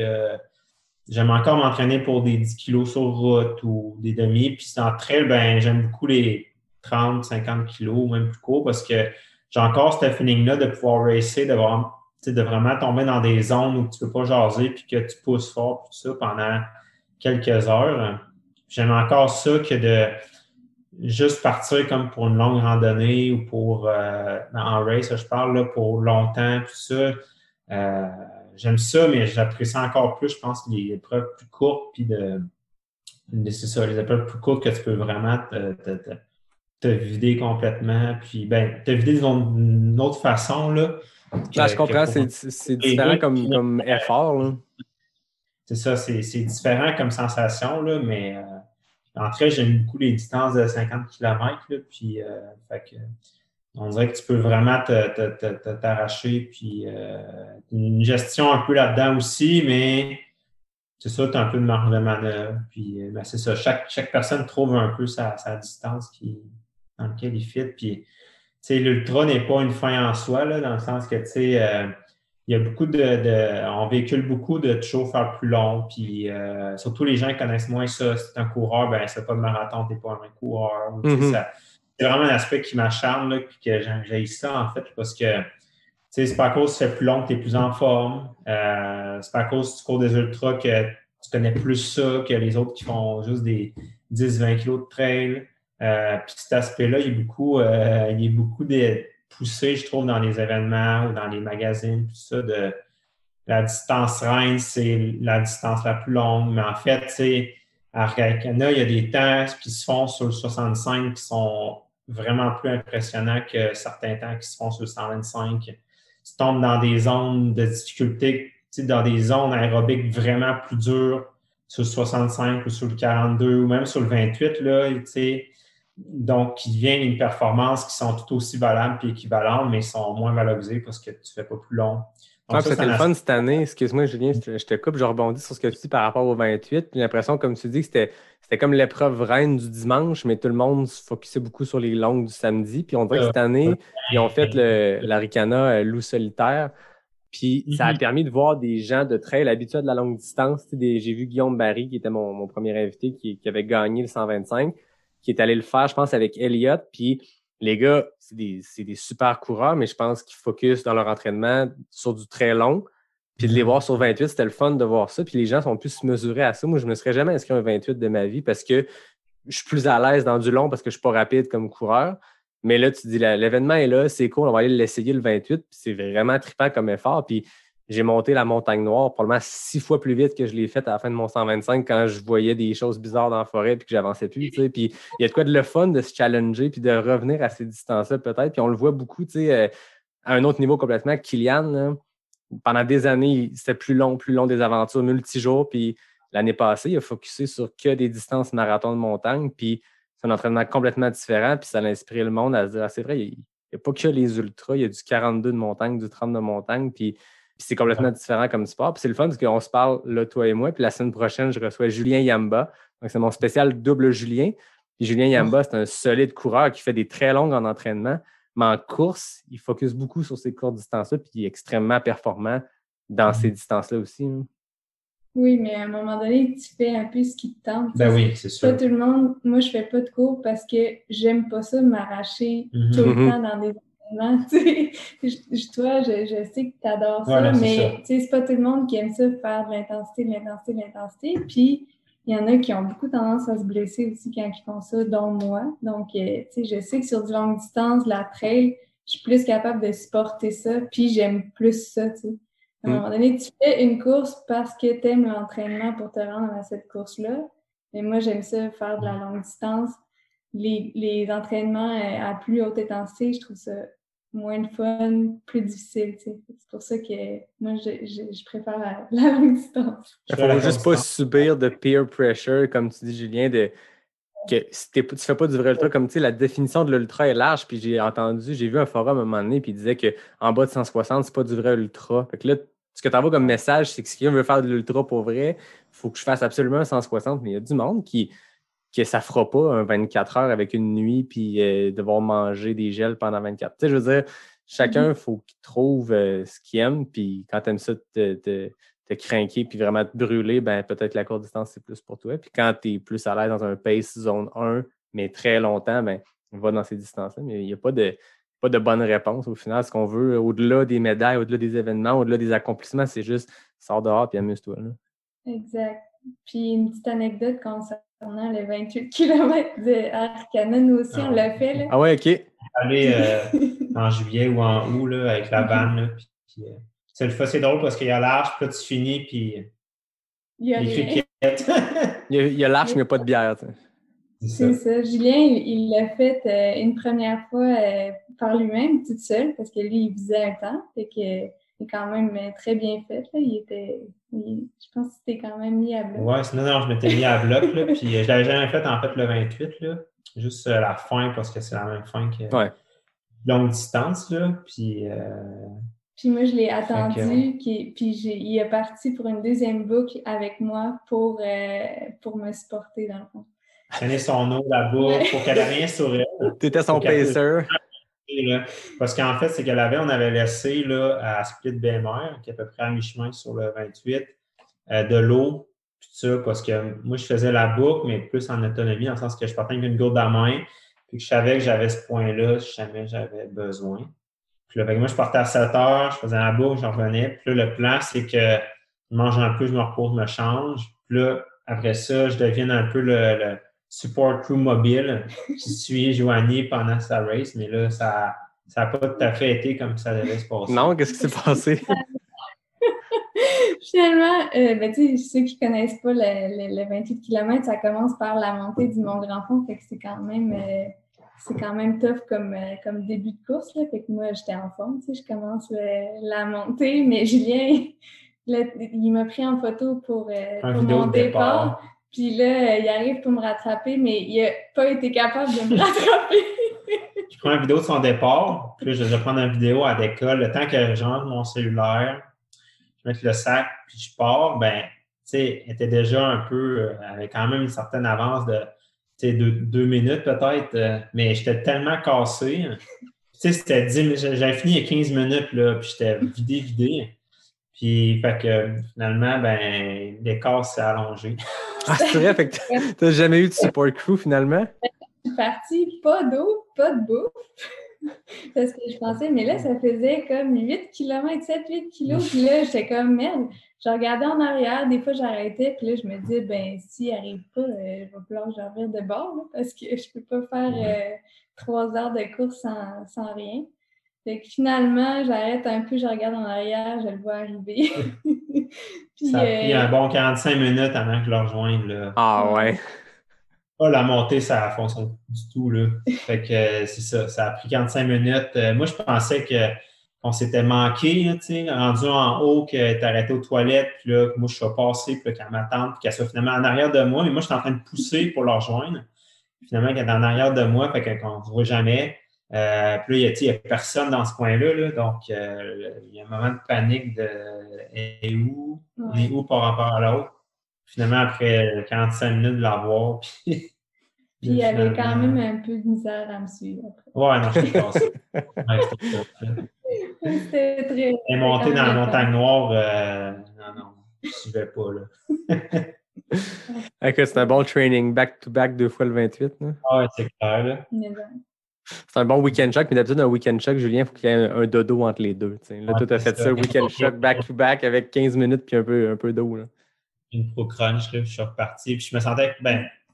j'aime encore m'entraîner pour des 10 kilos sur route ou des demi. Puis en trail, ben, j'aime beaucoup les 30, 50 kilos, même plus court, parce que j'ai encore ce feeling-là de pouvoir racer, de vraiment tomber dans des zones où tu ne peux pas jaser puis que tu pousses fort tout ça pendant quelques heures. J'aime encore ça que de juste partir comme pour une longue randonnée ou pour en race, je parle là, pour longtemps, tout ça. J'aime ça, mais j'apprécie encore plus, je pense, les épreuves plus courtes, puis c'est ça, les épreuves plus courtes que tu peux vraiment te vider complètement, puis te vider d'une autre façon, là. Je comprends, c'est différent comme effort, là. C'est ça, c'est différent comme sensation, là, mais en fait, j'aime beaucoup les distances de 50 km, là, puis fait que on dirait que tu peux vraiment t'arracher, puis une gestion un peu là-dedans aussi, mais c'est ça, tu as un peu de marge de manœuvre, puis c'est ça, chaque personne trouve un peu sa distance dans laquelle il fit, puis tu sais, l'ultra n'est pas une fin en soi, là, dans le sens que, tu sais, il y a beaucoup on véhicule beaucoup de toujours faire plus long, puis surtout les gens qui connaissent moins ça, si tu es un coureur, ben c'est pas de marathon, tu n'es pas un vrai coureur, c'est vraiment un aspect qui m'acharne, là, puis que j'ai ça, en fait, parce que, tu sais, c'est pas à cause que tu fais plus long que tu es plus en forme. C'est pas à cause que tu cours des ultras que tu connais plus ça que les autres qui font juste des 10-20 kilos de trail. Puis cet aspect-là, il y a beaucoup de poussé, je trouve, dans les événements ou dans les magazines, tout ça, de la distance reine, c'est la distance la plus longue. Mais en fait, tu sais, à Arcana, il y a des temps qui se font sur le 65 qui sont vraiment plus impressionnants que certains temps qui se font sur le 125. Tu tombes dans des zones de difficulté, dans des zones aérobiques vraiment plus dures sur le 65 ou sur le 42 ou même sur le 28, là, tu sais. Donc, qui deviennent une performance qui sont tout aussi valables et équivalentes, mais sont moins valorisées parce que tu ne fais pas plus long. Donc, c'était le fun cette année. Excuse-moi, Julien, je te coupe, je rebondis sur ce que tu dis par rapport au 28. J'ai l'impression, comme tu dis, que c'était comme l'épreuve reine du dimanche, mais tout le monde se focusait beaucoup sur les longues du samedi. Puis on dirait que cette année, ils ont fait l'Aricana loup solitaire. Puis ça a permis de voir des gens de trail habitués de la longue distance. J'ai vu Guillaume Barry, qui était mon premier invité, qui avait gagné le 125, qui est allé le faire, je pense, avec Elliott. Puis les gars, c'est des super coureurs, mais je pense qu'ils focusent dans leur entraînement sur du très long. Puis de les voir sur 28, c'était le fun de voir ça. Puis les gens sont plus mesurés à ça. Moi, je ne me serais jamais inscrit à un 28 de ma vie parce que je suis plus à l'aise dans du long parce que je ne suis pas rapide comme coureur. Mais là, tu dis, l'événement est là, c'est cool, on va aller l'essayer le 28. Puis c'est vraiment trippant comme effort. Puis j'ai monté la montagne noire probablement 6 fois plus vite que je l'ai faite à la fin de mon 125 quand je voyais des choses bizarres dans la forêt et que j'avançais plus. Tu sais. Puis il y a de quoi de le fun de se challenger puis de revenir à ces distances-là peut-être. Puis on le voit beaucoup, tu sais, à un autre niveau complètement. Kylian, là, pendant des années, c'était plus long des aventures multijours. Puis l'année passée, il a focusé sur que des distances marathon de montagne. Puis c'est un entraînement complètement différent. Puis ça a inspiré le monde à se dire, ah, c'est vrai, il n'y a pas que les ultras, il y a du 42 de montagne, du 30 de montagne. Puis c'est complètement différent comme sport. Puis c'est le fun parce qu'on se parle, là, toi et moi. Puis la semaine prochaine, je reçois Julien Yamba. Donc, c'est mon spécial double Julien. Puis Julien Yamba, c'est un solide coureur qui fait des très longues en entraînement. Mais en course, il focus beaucoup sur ces courtes distances-là. Puis il est extrêmement performant dans ces distances-là aussi. Hein. Oui, mais à un moment donné, tu fais un peu ce qui te tente. Ben oui, c'est sûr. Pas tout le monde. Moi, je fais pas de cours parce que j'aime pas ça m'arracher tout le temps dans des événements. Toi, je sais que tu adores ça, Voilà, mais c'est pas tout le monde qui aime ça faire de l'intensité. Puis, il y en a qui ont beaucoup tendance à se blesser aussi quand ils font ça, dont moi. Donc, je sais que sur du longue distance, la trail, je suis plus capable de supporter ça, puis j'aime plus ça, tu sais. À un moment donné, tu fais une course parce que tu aimes l'entraînement pour te rendre à cette course-là. Mais moi, j'aime ça faire de la longue distance. Les entraînements à plus haute intensité, je trouve ça moins de fun, plus difficile. Tu sais. C'est pour ça que moi, je préfère la longue distance. Il ne faut juste pas subir de peer pressure, comme tu dis, Julien, que si tu ne fais pas du vrai ultra, comme tu sais, la définition de l'ultra est large, puis j'ai vu un forum à un moment donné, puis il disait qu'en bas de 160, c'est pas du vrai ultra. Fait que là, ce que tu envoies comme message, c'est que si quelqu'un veut faire de l'ultra pour vrai, il faut que je fasse absolument un 160, mais il y a du monde que ça fera pas un 24 heures avec une nuit, puis devoir manger des gels pendant 24. Tu sais, je veux dire, chacun, il faut qu'il trouve ce qu'il aime, puis quand tu aimes ça, te craquer puis vraiment te brûler, ben peut-être la courte distance, c'est plus pour toi. Puis quand tu es plus à l'aise dans un pace zone 1, mais très longtemps, ben on va dans ces distances-là. Mais il n'y a pas de bonne réponse. Au final, ce qu'on veut, au-delà des médailles, au-delà des événements, au-delà des accomplissements, c'est juste sors dehors et amuse-toi. Là. Exact. Puis une petite anecdote concernant le 28 km de Arcana, nous aussi, on l'a fait. Là. Ah ouais, OK. Aller en juillet ou en août là, avec la vanne. Là, puis, c'est drôle parce qu'il y a l'arche, puis là, tu finis, puis il y a rien. il y a l'arche, mais il n'y a pas de bière. C'est ça. Julien, il l'a fait une première fois par lui-même, toute seule, parce que lui, il visait un temps. Fait que il est quand même très bien fait. Là. Je pense que c'était quand même mis à bloc. Ouais, non, je m'étais mis à bloc, là, puis je l'avais jamais fait, en fait, le 28, là. Juste la fin, parce que c'est la même fin que longue distance, là. Puis moi, je l'ai attendu, puis il est parti pour une deuxième boucle avec moi pour me supporter, dans le fond. Prenez son eau là-bas pour qu'elle ait rien sur elle. T'étais son pacer. Parce qu'en fait, c'est qu'elle on avait laissé là, à Split BMR, qui est à peu près à mi-chemin sur le 28, de l'eau, puis tout ça, parce que moi, je faisais la boucle, mais plus en autonomie, dans le sens que je partais avec une gourde à main, puis que je savais que j'avais ce point-là si jamais j'avais besoin. Puis là, moi, je partais à 7 heures, je faisais la boucle, j'en revenais. Puis là, le plan, c'est que je mange un peu, je me repose, je me change. Puis là, après ça, je deviens un peu le support crew mobile. Je suis joigné pendant sa race, mais là, ça n'a pas tout à fait été comme ça devait se passer. Non, qu'est-ce qui s'est passé? Finalement, tu sais, ceux qui ne connaissent pas le 28 km, ça commence par la montée du Mont-Grand-Fond, fait que c'est quand même tough comme début de course. Là. Fait que moi, j'étais en forme. Tu sais, je commence la montée, mais Julien, il m'a pris en photo pour mon départ. Puis là, il arrive pour me rattraper, mais il n'a pas été capable de me rattraper. Je prends une vidéo de son départ, puis là, je vais prendre une vidéo à l'école. Le temps que j'entre mon cellulaire, je mets le sac, puis je pars, ben, tu sais, elle était déjà un peu, avec quand même une certaine avance de 2 minutes peut-être, mais j'étais tellement cassé. Tu sais, c'était 10 minutes, j'avais fini il y a 15 minutes, là, puis j'étais vidé. Puis, fait que finalement, ben, l'écart s'est allongé. Ah, c'est vrai, fait que t'as jamais eu de support crew finalement? Je suis partie, pas d'eau, pas de bouffe. Parce que je pensais, mais là, ça faisait comme 8 km, 7-8 kilos. Puis là, j'étais comme, merde. Je regardais en arrière, des fois j'arrêtais, puis là, je me disais, ben, s'il n'arrive pas, il va falloir que j'en revienne de bord, là, parce que je peux pas faire 3 heures de course sans rien. Fait que finalement, j'arrête un peu, je regarde en arrière, je le vois arriver. Puis, ça a pris un bon 45 minutes avant que je le rejoigne, là. Ah ouais. Oh, la montée, ça a fonctionné du tout, là. Fait que c'est ça, ça a pris 45 minutes. Moi, je pensais qu'on s'était manqué, là, tu sais, rendu en haut, qu'elle était arrêtée aux toilettes, puis là, que moi, je suis passé, puis qu'elle m'attende, puis qu'elle soit finalement en arrière de moi. Mais moi, je suis en train de pousser pour la rejoindre. Puis finalement, qu'elle est en arrière de moi, fait qu'on ne se voit jamais. Puis là, il n'y a personne dans ce coin-là, là, donc il y a un moment de panique de « est où par rapport à l'autre ?» Finalement, après 45 minutes de la voir, puis Puis il y avait quand finalement- même un peu de misère à me suivre après. Ouais, non, je suis passé. Ouais, c'était ça. C'était très. Et monter dans la quand même montagne noire, non, je ne suivais pas, là. Ok, c'est un bon training back-to-back 2 fois le 28. Là. Ah ouais, c'est clair, là. Mais C'est un bon week-end choc, mais d'habitude, un week-end choc, Julien, il faut qu'il y ait un dodo entre les deux. T'sais. Là, Ouais, toi, tu as c'est fait ça. ça, week-end choc back-to-back avec 15 minutes puis un peu d'eau. Là. Une pro crunch, là, puis je suis reparti. Puis je me sentais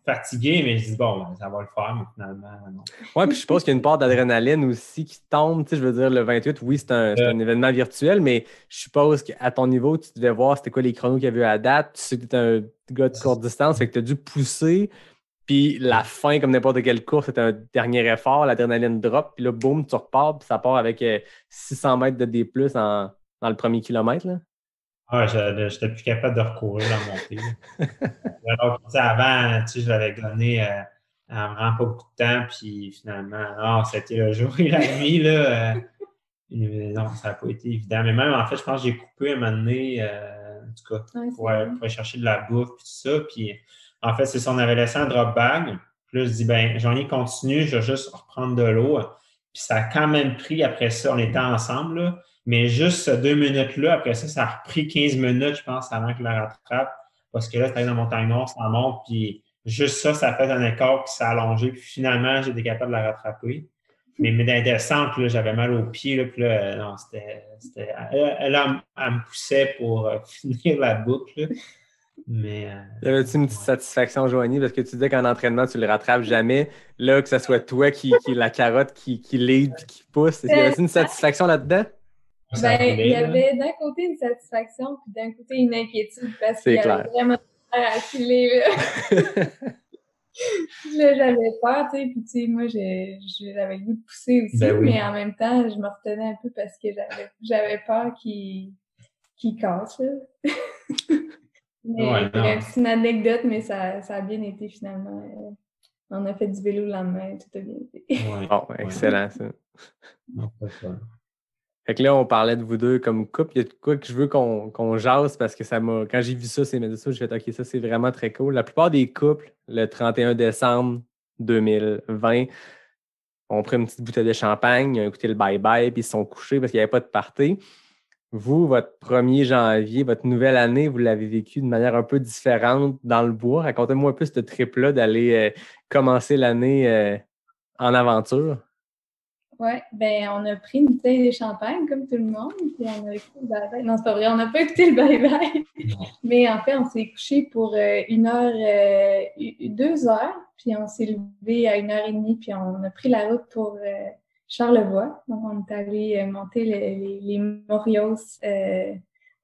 fatigué, mais je dis bon, ça va le faire, mais finalement, non. Ouais, puis je suppose qu'il y a une part d'adrénaline aussi qui tombe. Je veux dire, le 28, oui, c'est un événement virtuel, mais je suppose qu'à ton niveau, tu devais voir c'était quoi les chronos qu'il y avait à date. Tu sais que tu es un gars de courte distance, fait que tu as dû pousser. Puis la fin, comme n'importe quelle course, c'était un dernier effort, l'adrénaline drop, puis là, boum, tu repars, puis ça part avec 600 mètres de D+, dans le premier kilomètre. Là. Ah, j'étais plus capable de recourir dans mon montée. Alors, avant, je l'avais donné en vraiment pas beaucoup de temps, puis finalement, c'était le jour et la nuit, là. Non, ça n'a pas été évident. Mais même, en fait, je pense que j'ai coupé un moment donné, en tout cas, pour aller chercher de la bouffe, puis tout ça. Puis, en fait, c'est ça, on avait laissé un drop bag. Puis là, je dis, j'en ai continué, je vais juste reprendre de l'eau. Puis ça a quand même pris, après ça, on était ensemble, là. Mais juste ces 2 minutes-là, après ça, ça a repris 15 minutes, je pense, avant que je la rattrape. Parce que là, c'était dans la montagne noire, ça monte, puis juste ça a fait un écart, puis ça a allongé. Puis finalement, j'ai été capable de la rattraper. Mais dans les descentes, là, j'avais mal aux pieds, là, puis là, non, c'était elle me poussait pour finir la boucle, là. Mais. Y avait-tu une petite satisfaction, Joanie, parce que tu disais qu'en entraînement, tu le rattrapes jamais. Là, que ce soit toi qui est la carotte qui lead puis qui pousse. Y avait-tu une satisfaction là-dedans? Il y avait d'un côté une satisfaction, puis d'un côté une inquiétude, parce qu'il y avait vraiment à filer, là. Là, j'avais peur, tu sais, puis tu sais, moi, j'avais le goût de pousser aussi, mais en même temps, je me retenais un peu parce que j'avais peur qu'il casse, là. Mais c'est une anecdote, mais ça a bien été finalement. On a fait du vélo le lendemain, tout a bien été. Bon, excellent, ça. Fait que là, on parlait de vous deux comme couple. Il y a de quoi que je veux qu'on jase parce que quand j'ai vu ça, ces médias sociaux, j'ai fait OK, ça, c'est vraiment très cool. La plupart des couples, le 31 décembre 2020, ont pris une petite bouteille de champagne, ils ont écouté le bye-bye, puis ils se sont couchés parce qu'il n'y avait pas de party. Vous, votre 1er janvier, votre nouvelle année, vous l'avez vécu de manière un peu différente dans le bois. Racontez-moi un peu ce trip-là d'aller commencer l'année en aventure. Oui, on a pris une bouteille de champagne comme tout le monde, puis on a écouté le bye-bye. Non, c'est pas vrai, on n'a pas écouté le bye-bye. Mais en fait, on s'est couché pour 1 heure, 2 heures, puis on s'est levé à 1h30, puis on a pris la route pour Charlevoix. Donc, on est allé monter les Morios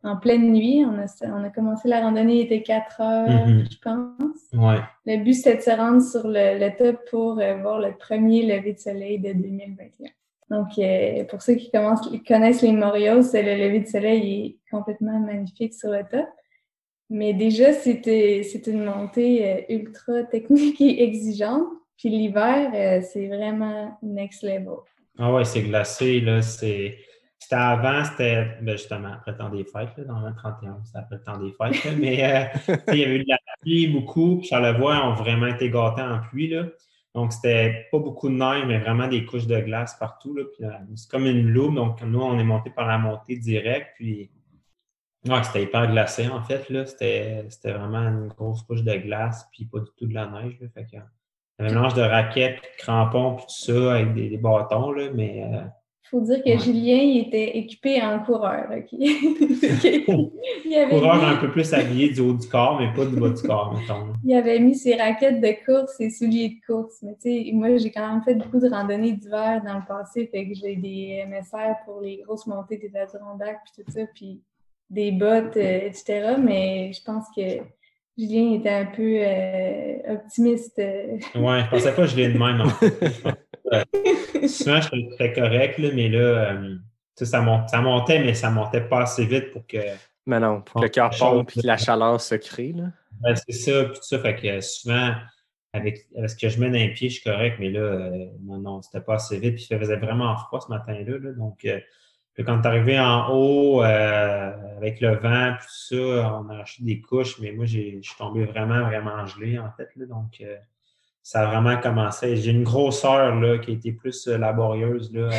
en pleine nuit. On a commencé la randonnée, il était 4 heures, je pense. Ouais. Le but, c'était de se rendre sur le top pour voir le premier lever de soleil de 2021. Donc, pour ceux qui connaissent les Morios, le lever de soleil est complètement magnifique sur le top. Mais déjà, c'est une montée ultra technique et exigeante. Puis l'hiver, c'est vraiment next level. Ah ouais, c'est glacé, là. C'était justement après le temps des fêtes, là, dans le 31, c'était après le temps des fêtes. Là, mais il y avait eu de la pluie beaucoup. Puis Charlevoix ont vraiment été gâtés en pluie, là. Donc, c'était pas beaucoup de neige, mais vraiment des couches de glace partout, là. Puis c'est comme une loupe. Donc, nous, on est monté par la montée directe. Puis, ouais, c'était hyper glacé, en fait, là. C'était vraiment une grosse couche de glace, puis pas du tout de la neige, là. Fait que, un mélange de raquettes, de crampons, puis tout ça, avec des bâtons, là, mais... faut dire que Julien, il était équipé en coureur, OK? Coureur un peu plus habillé du haut du corps, mais pas du bas du corps, mettons. Il avait mis ses raquettes de course, ses souliers de course. Mais tu sais, moi, j'ai quand même fait beaucoup de randonnées d'hiver dans le passé, fait que j'ai des MSR pour les grosses montées des Adirondacks, puis tout ça, puis des bottes, etc. Mais je pense que Julien était un peu optimiste. Ouais, je pensais pas que je l'ai de même, en fait. Souvent, je très correct, là, mais là, ça montait, mais ça montait pas assez vite pour que... Mais non, pour que le cœur pompe et que la chaleur se crée, là. Ouais, c'est ça, puis tout ça, fait que souvent, avec ce que je mets dans les pieds, je suis correct, mais là, non, c'était pas assez vite, puis il faisait vraiment froid ce matin-là, là, donc... quand t'es arrivé en haut, avec le vent, puis tout ça, on a acheté des couches, mais moi, je suis tombé vraiment, vraiment gelé, en fait, là, donc... ça a vraiment commencé. J'ai une grosse heure là, qui a été plus laborieuse là,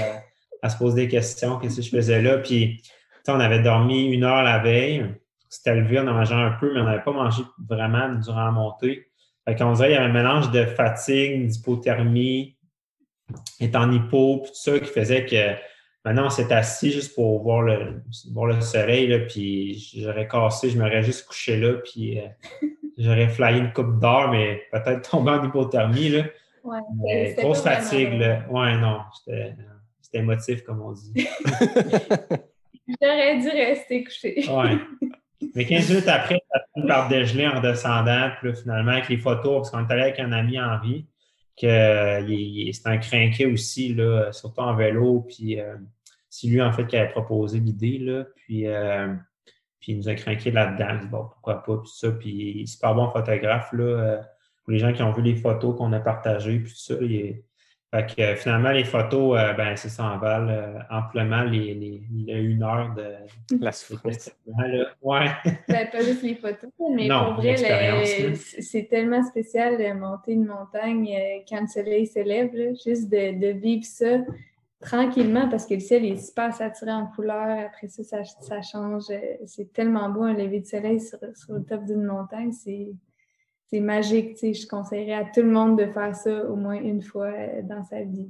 à se poser des questions, qu'est-ce que je faisais là. Puis, on avait dormi 1 heure la veille. C'était levé, on a mangé un peu, mais on n'avait pas mangé vraiment durant la montée. Fait qu'on dirait qu'il y avait un mélange de fatigue, d'hypothermie, étant en hypo, puis tout ça, qui faisait que maintenant, on s'est assis juste pour voir le soleil, là, puis j'aurais cassé, je m'aurais juste couché là, puis j'aurais flyé une coupe d'heure, mais peut-être tombé en hypothermie, là. Ouais, Mais grosse fatigue, là. Ouais, non, c'était émotif, comme on dit. J'aurais dû rester couché. Ouais. Mais 15 minutes après, ça a fini par dégeler en redescendant, puis là, finalement, avec les photos, parce qu'on est allé avec un ami en vie, que c'est un crinqué aussi, là, surtout en vélo, puis c'est lui, en fait, qui avait proposé l'idée, là, puis il nous a crinqué là-dedans. Il dit, bon, pourquoi pas, puis tout ça, puis il est super bon photographe, là, pour les gens qui ont vu les photos qu'on a partagées, puis tout ça, fait que finalement, les photos, ben, c'est ça en valent amplement les 1 heure de La souffrance. Ouais. Ben, pas juste les photos, mais Non, pour vrai, l'expérience, c'est tellement spécial de monter une montagne quand le soleil s'élève, là, juste de vivre ça tranquillement parce que le ciel est super saturé en couleurs. Après ça change. C'est tellement beau un lever de soleil sur le top d'une montagne. C'est magique. Tu sais, je conseillerais à tout le monde de faire ça au moins une fois dans sa vie.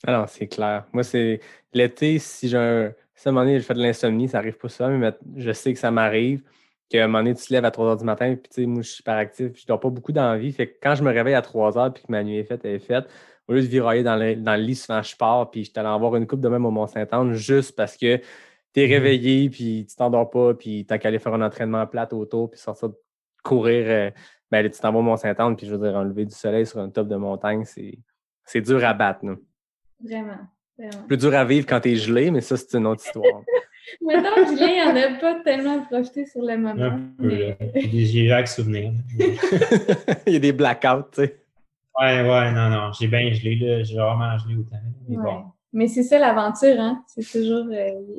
Alors, c'est clair. Moi, c'est l'été, si à un moment donné, je fais de l'insomnie, ça n'arrive pas souvent, mais je sais que ça m'arrive, qu'à un moment donné, tu te lèves à 3 h du matin, puis tu sais, moi, je suis hyper actif, puis je dors pas beaucoup dans la vie. Fait que quand je me réveille à 3 h puis que ma nuit est faite, elle est faite, au lieu de virailler dans le lit, souvent je pars, puis je suis allé en voir une coupe de même au Mont-Saint-Anne, juste parce que tu es réveillé, puis tu t'endors pas, puis tu as qu'à aller faire un entraînement plate autour, puis sortir courir, ben, tu t'en vas au Mont-Saint-Anne, puis je veux dire, un lever du soleil sur un top de montagne, c'est dur à battre, là. Vraiment, vraiment. Plus dur à vivre quand t'es gelé, mais ça, c'est une autre histoire. Maintenant, gelé, il n'y en a pas tellement projeté sur le moment. Un peu, là. J'ai vagues souvenirs. Il y a des blackouts, tu sais. Ouais, non, j'ai bien gelé, là. J'ai vraiment gelé autant. Mais bon. Mais c'est ça l'aventure, hein? C'est toujours,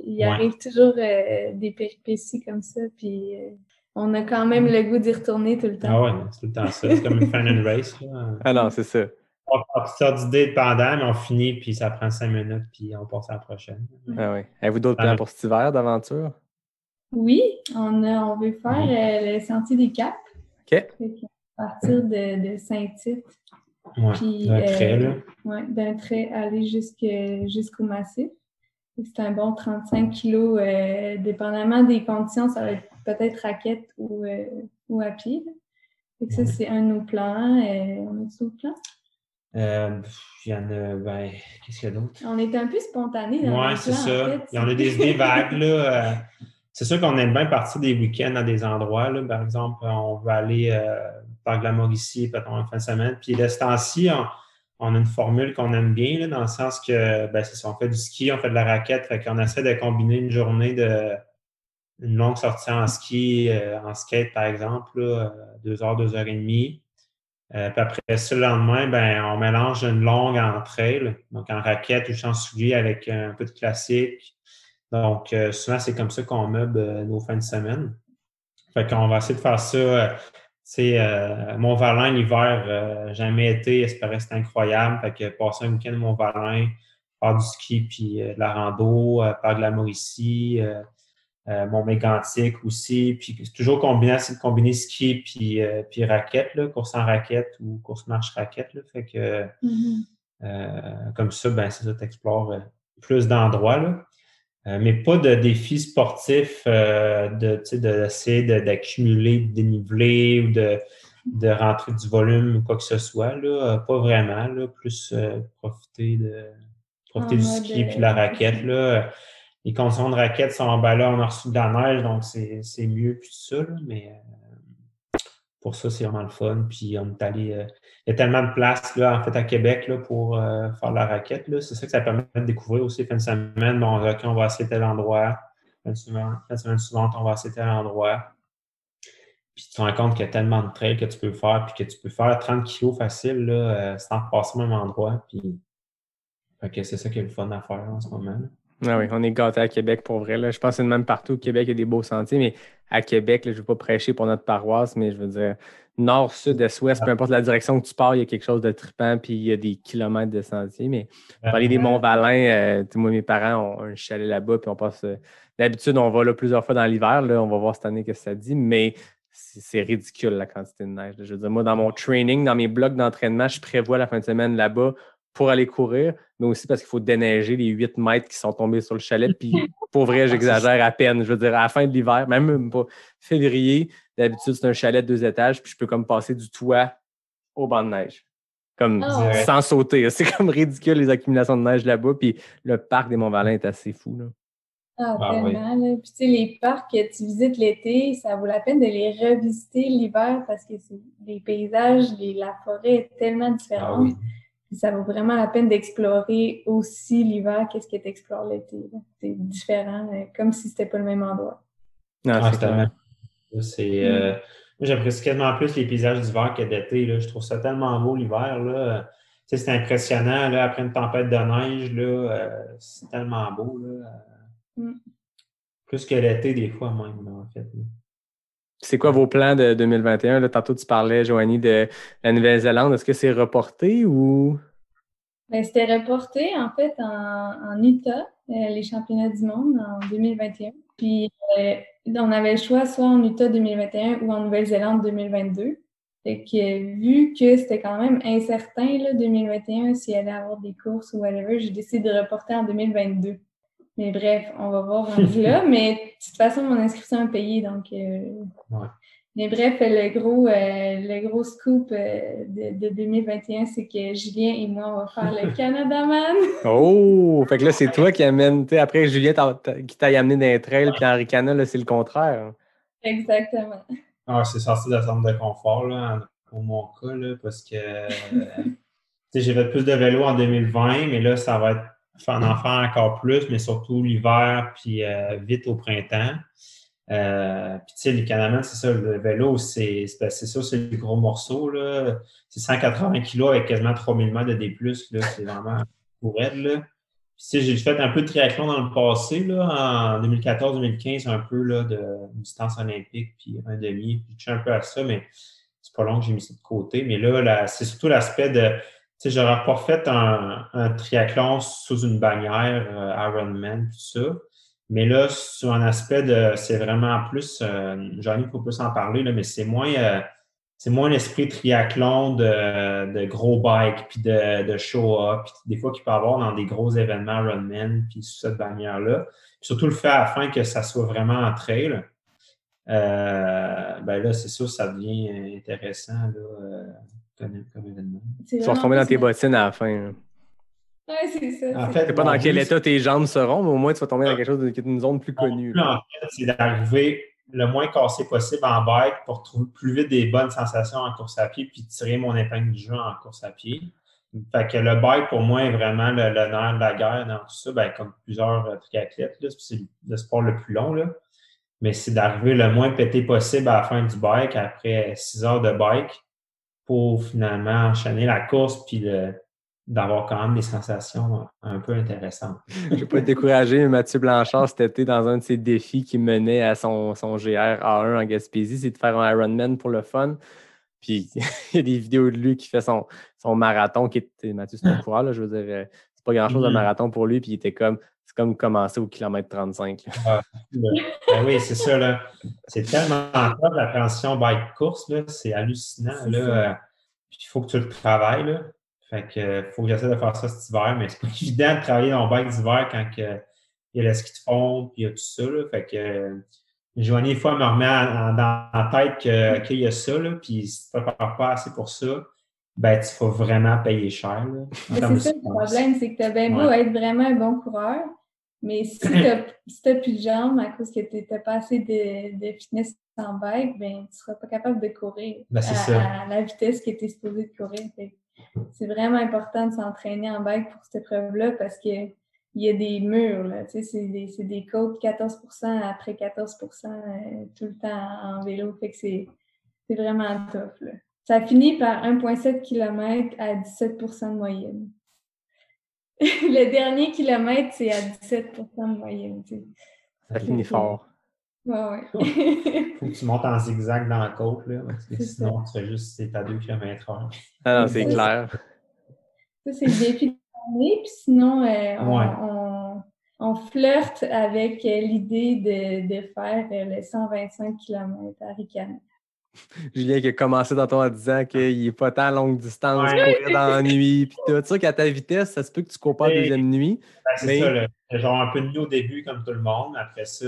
il arrive toujours des péripéties comme ça, puis on a quand même le goût d'y retourner tout le temps. Ah ouais, c'est tout le temps ça. C'est comme une fan and race, là. Ah non, c'est ça. On a toutes sortes d'idées pendant, mais on finit, puis ça prend 5 minutes, puis on passe à la prochaine. Ah oui. Avez-vous d'autres plans pour cet hiver d'aventure? Oui, on veut faire le Sentier des Caps. OK. À partir de Saint-Tite. Ouais, Puis, d'un trait, là. Oui, d'un trait aller jusqu'au massif. C'est un bon 35 kilos, dépendamment des conditions, ça va être peut-être raquette ou à pied. Fait que ça, c'est un de nos plans. On a d'autres plans? Il y en a, ben, qu'est-ce qu'il y a d'autre? On est un peu spontané dans nos plans, c'est ça. en fait. Il y en a des idées vagues, là. C'est sûr qu'on aime bien partir des week-ends à des endroits, là. Par exemple, on veut aller par la Mauricie, peut-être en fin de semaine. Puis, de ce temps-ci, on a une formule qu'on aime bien, là, dans le sens que, ben, c'est ça, on fait du ski, on fait de la raquette, fait qu'on essaie de combiner une journée une longue sortie en ski, en skate, par exemple, là, 2 heures, 2 heures et demie. Puis après ça, le lendemain, ben, on mélange une longue en trail, donc en raquette ou en soulier avec un peu de classique. Donc, souvent, c'est comme ça qu'on meuble nos fins de semaine. Fait qu'on va essayer de faire ça. Mont-Valin, l'hiver, jamais été, espérais c'était incroyable. Fait que passer un week-end à Mont-Valin, faire du ski, puis de la rando, faire de la Mauricie, Mont-Mégantic aussi. Puis toujours essayer de combiner ski puis raquette, là, course en raquette ou course marche raquette. Là. Fait que comme ça, ben c'est ça, tu explores plus d'endroits, là. Mais pas de défis sportifs d'essayer d'accumuler, de déniveler ou de rentrer du volume ou quoi que ce soit. Là. Pas vraiment. Là. Plus profiter du ski puis de la raquette. Là. Les conditions de raquette sont là, on a reçu de la neige, donc c'est mieux puis tout ça. Là. Mais pour ça, c'est vraiment le fun. Puis on est allé. Il y a tellement de place là, en fait, à Québec là, pour faire de la raquette. Là. C'est ça que ça permet de découvrir aussi fin de semaine. Bon, OK, on va essayer tel endroit. Fin de semaine suivante, on va essayer tel endroit. Puis tu te rends compte qu'il y a tellement de trails que tu peux faire, puis que tu peux faire 30 kilos facile là, sans passer au même endroit. Puis okay, c'est ça qui est le fun à faire en ce moment. Là. Ah oui, on est gâtés à Québec pour vrai. Là. Je pense que c'est même partout au Québec, il y a des beaux sentiers, mais à Québec. Là, je ne veux pas prêcher pour notre paroisse, mais je veux dire, nord, sud, est, ouest, peu importe la direction que tu pars, il y a quelque chose de trippant, puis il y a des kilomètres de sentiers. Mais parler des Monts-Valin, moi, mes parents ont un chalet là-bas, puis on passe. D'habitude, on va là plusieurs fois dans l'hiver. Là, on va voir cette année ce que ça dit, mais c'est ridicule la quantité de neige. Je veux dire, moi, dans mon training, dans mes blocs d'entraînement, je prévois la fin de semaine là-bas pour aller courir, mais aussi parce qu'il faut déneiger les 8 mètres qui sont tombés sur le chalet. Puis, pour vrai, j'exagère à peine. Je veux dire, à la fin de l'hiver, même pas février, d'habitude, c'est un chalet de 2 étages, puis je peux comme passer du toit au banc de neige. Comme sans sauter. C'est comme ridicule, les accumulations de neige là-bas. Puis, le parc des Monts-Valin est assez fou, là. Tellement. Oui. Là. Puis, tu sais, les parcs que tu visites l'été, ça vaut la peine de les revisiter l'hiver parce que les paysages, la forêt est tellement différente. Ah oui. Puis ça vaut vraiment la peine d'explorer aussi l'hiver qu'est-ce que tu explores l'été. C'est différent, comme si c'était pas le même endroit. Non, c'est tellement. Moi, j'apprécie quasiment plus les paysages d'hiver que d'été. Là. Je trouve ça tellement beau l'hiver. Là. Tu sais, c'est impressionnant. Là, après une tempête de neige, là, c'est tellement beau. Là. Plus que l'été, des fois, même, là, en fait. Là. C'est quoi vos plans de 2021? Là, tantôt, tu parlais, Joanie, de la Nouvelle-Zélande. Est-ce que c'est reporté ou? Bien, c'était reporté, en fait, en Utah, les championnats du monde en 2021. Puis, on avait le choix soit en Utah 2021 ou en Nouvelle-Zélande 2022. Fait que, vu que c'était quand même incertain, là, 2021, s'il allait avoir des courses ou whatever, j'ai décidé de reporter en 2022. Mais bref, on va voir rendu là. Mais de toute façon, mon inscription est payée, donc... Ouais. Mais bref, le gros scoop de 2021, c'est que Julien et moi, on va faire le Canadaman. Oh! Fait que là, c'est toi qui amène... Après, Julien qui t'a amené dans les trails, puis Henri Cana, là, c'est le contraire. Exactement. Ah, c'est sorti de la zone de confort, là, pour mon cas, là, parce que j'ai fait plus de vélo en 2020, mais là, ça va être en faire encore plus, mais surtout l'hiver, puis vite au printemps. Puis, tu sais, les Canadaman, c'est ça, le vélo, c'est ça, c'est le gros morceau, là. C'est 180 kilos avec quasiment 3000 mètres de D+, là. C'est vraiment pour raide, là. Puis, tu sais, j'ai fait un peu de triathlon dans le passé, là, en 2014-2015, un peu, là, de distance olympique, puis un demi. Puis, je suis un peu à ça, mais c'est pas long que j'ai mis ça de côté. Mais là, c'est surtout l'aspect de... Tu sais, j'aurais pas fait un triathlon sous une bannière Ironman, tout ça. Mais là, sur un aspect de... C'est vraiment plus... Johnny peut plus en parler, là, mais c'est moins l'esprit triathlon de gros bike, puis de show-up, puis des fois qu'il peut y avoir dans des gros événements Ironman, puis sous cette bannière-là. Puis surtout le fait afin que ça soit vraiment en trail. Ben là, c'est sûr, ça devient intéressant, là. Comme événement. Tu vas retomber dans tes bottines à la fin. Oui, c'est ça. En fait, c'est pas dans quel état tes jambes seront, mais au moins tu vas tomber dans quelque chose d'une zone plus connue. En fait, c'est d'arriver le moins cassé possible en bike pour trouver plus vite des bonnes sensations en course à pied puis tirer mon épingle du jeu en course à pied. Fait que le bike, pour moi, est vraiment le nerf de la guerre dans tout ça, ben, comme plusieurs triathlètes, là, c'est le sport le plus long, là. Mais c'est d'arriver le moins pété possible à la fin du bike après 6 heures de bike pour finalement enchaîner la course puis d'avoir quand même des sensations un peu intéressantes. Je ne vais pas te décourager, mais Mathieu Blanchard, cet été, dans un de ses défis qui menait à son GR A1 en Gaspésie, c'est de faire un Ironman pour le fun. Puis il y a des vidéos de lui qui fait son marathon, qui était Mathieu, c'est un coureur, là, je veux dire, c'est pas grand-chose de marathon pour lui, puis il était c'est comme commencer au kilomètre 35. Ben oui, c'est ça, là. C'est tellement top, la transition bike-course, là. C'est hallucinant, là. Puis il faut que tu le travailles, là. Fait que faut que j'essaie de faire ça cet hiver, mais c'est pas évident de travailler dans le bike d'hiver quand il y a le ski de fond, puis il y a tout ça, là. Fait que Joanie, des fois, me remet dans la tête qu'il y a ça, là. Puis si tu ne prépares pas assez pour ça, ben tu vas vraiment payer cher, là. C'est ça le problème, c'est que tu as bien beau être vraiment un bon coureur, mais si tu n'as plus de jambes à cause que tu n'as pas assez de fitness en bike, ben tu ne seras pas capable de courir à la vitesse que tu es supposé de courir. C'est vraiment important de s'entraîner en bike pour cette épreuve-là parce qu'il y a des murs, là. Tu sais, c'est des côtes 14% après 14% tout le temps en vélo. Fait que c'est vraiment tough, là. Ça finit par 1,7 km à 17% de moyenne. Le dernier kilomètre, c'est à 17% de moyenne. Tu sais. Ça finit fort. Ouais. Faut que tu montes en zigzag dans la côte, là, parce que C'est sinon, tu fais juste, c'est à 2 km/h. Ah non, c'est Ça, clair. Ça, c'est le défi de l'année. Puis sinon, Ouais. on flirte avec l'idée de faire le 125 km à Ricana. Julien qui a commencé dans ton en disant qu'il n'est pas tant à longue distance, Ouais. courir dans la nuit, puis tout. C'est sûr qu'à ta vitesse, ça se peut que tu ne cours pas la deuxième nuit. Ben, c'est mais ça, là. Genre un peu de nuit au début, comme tout le monde. Après ça,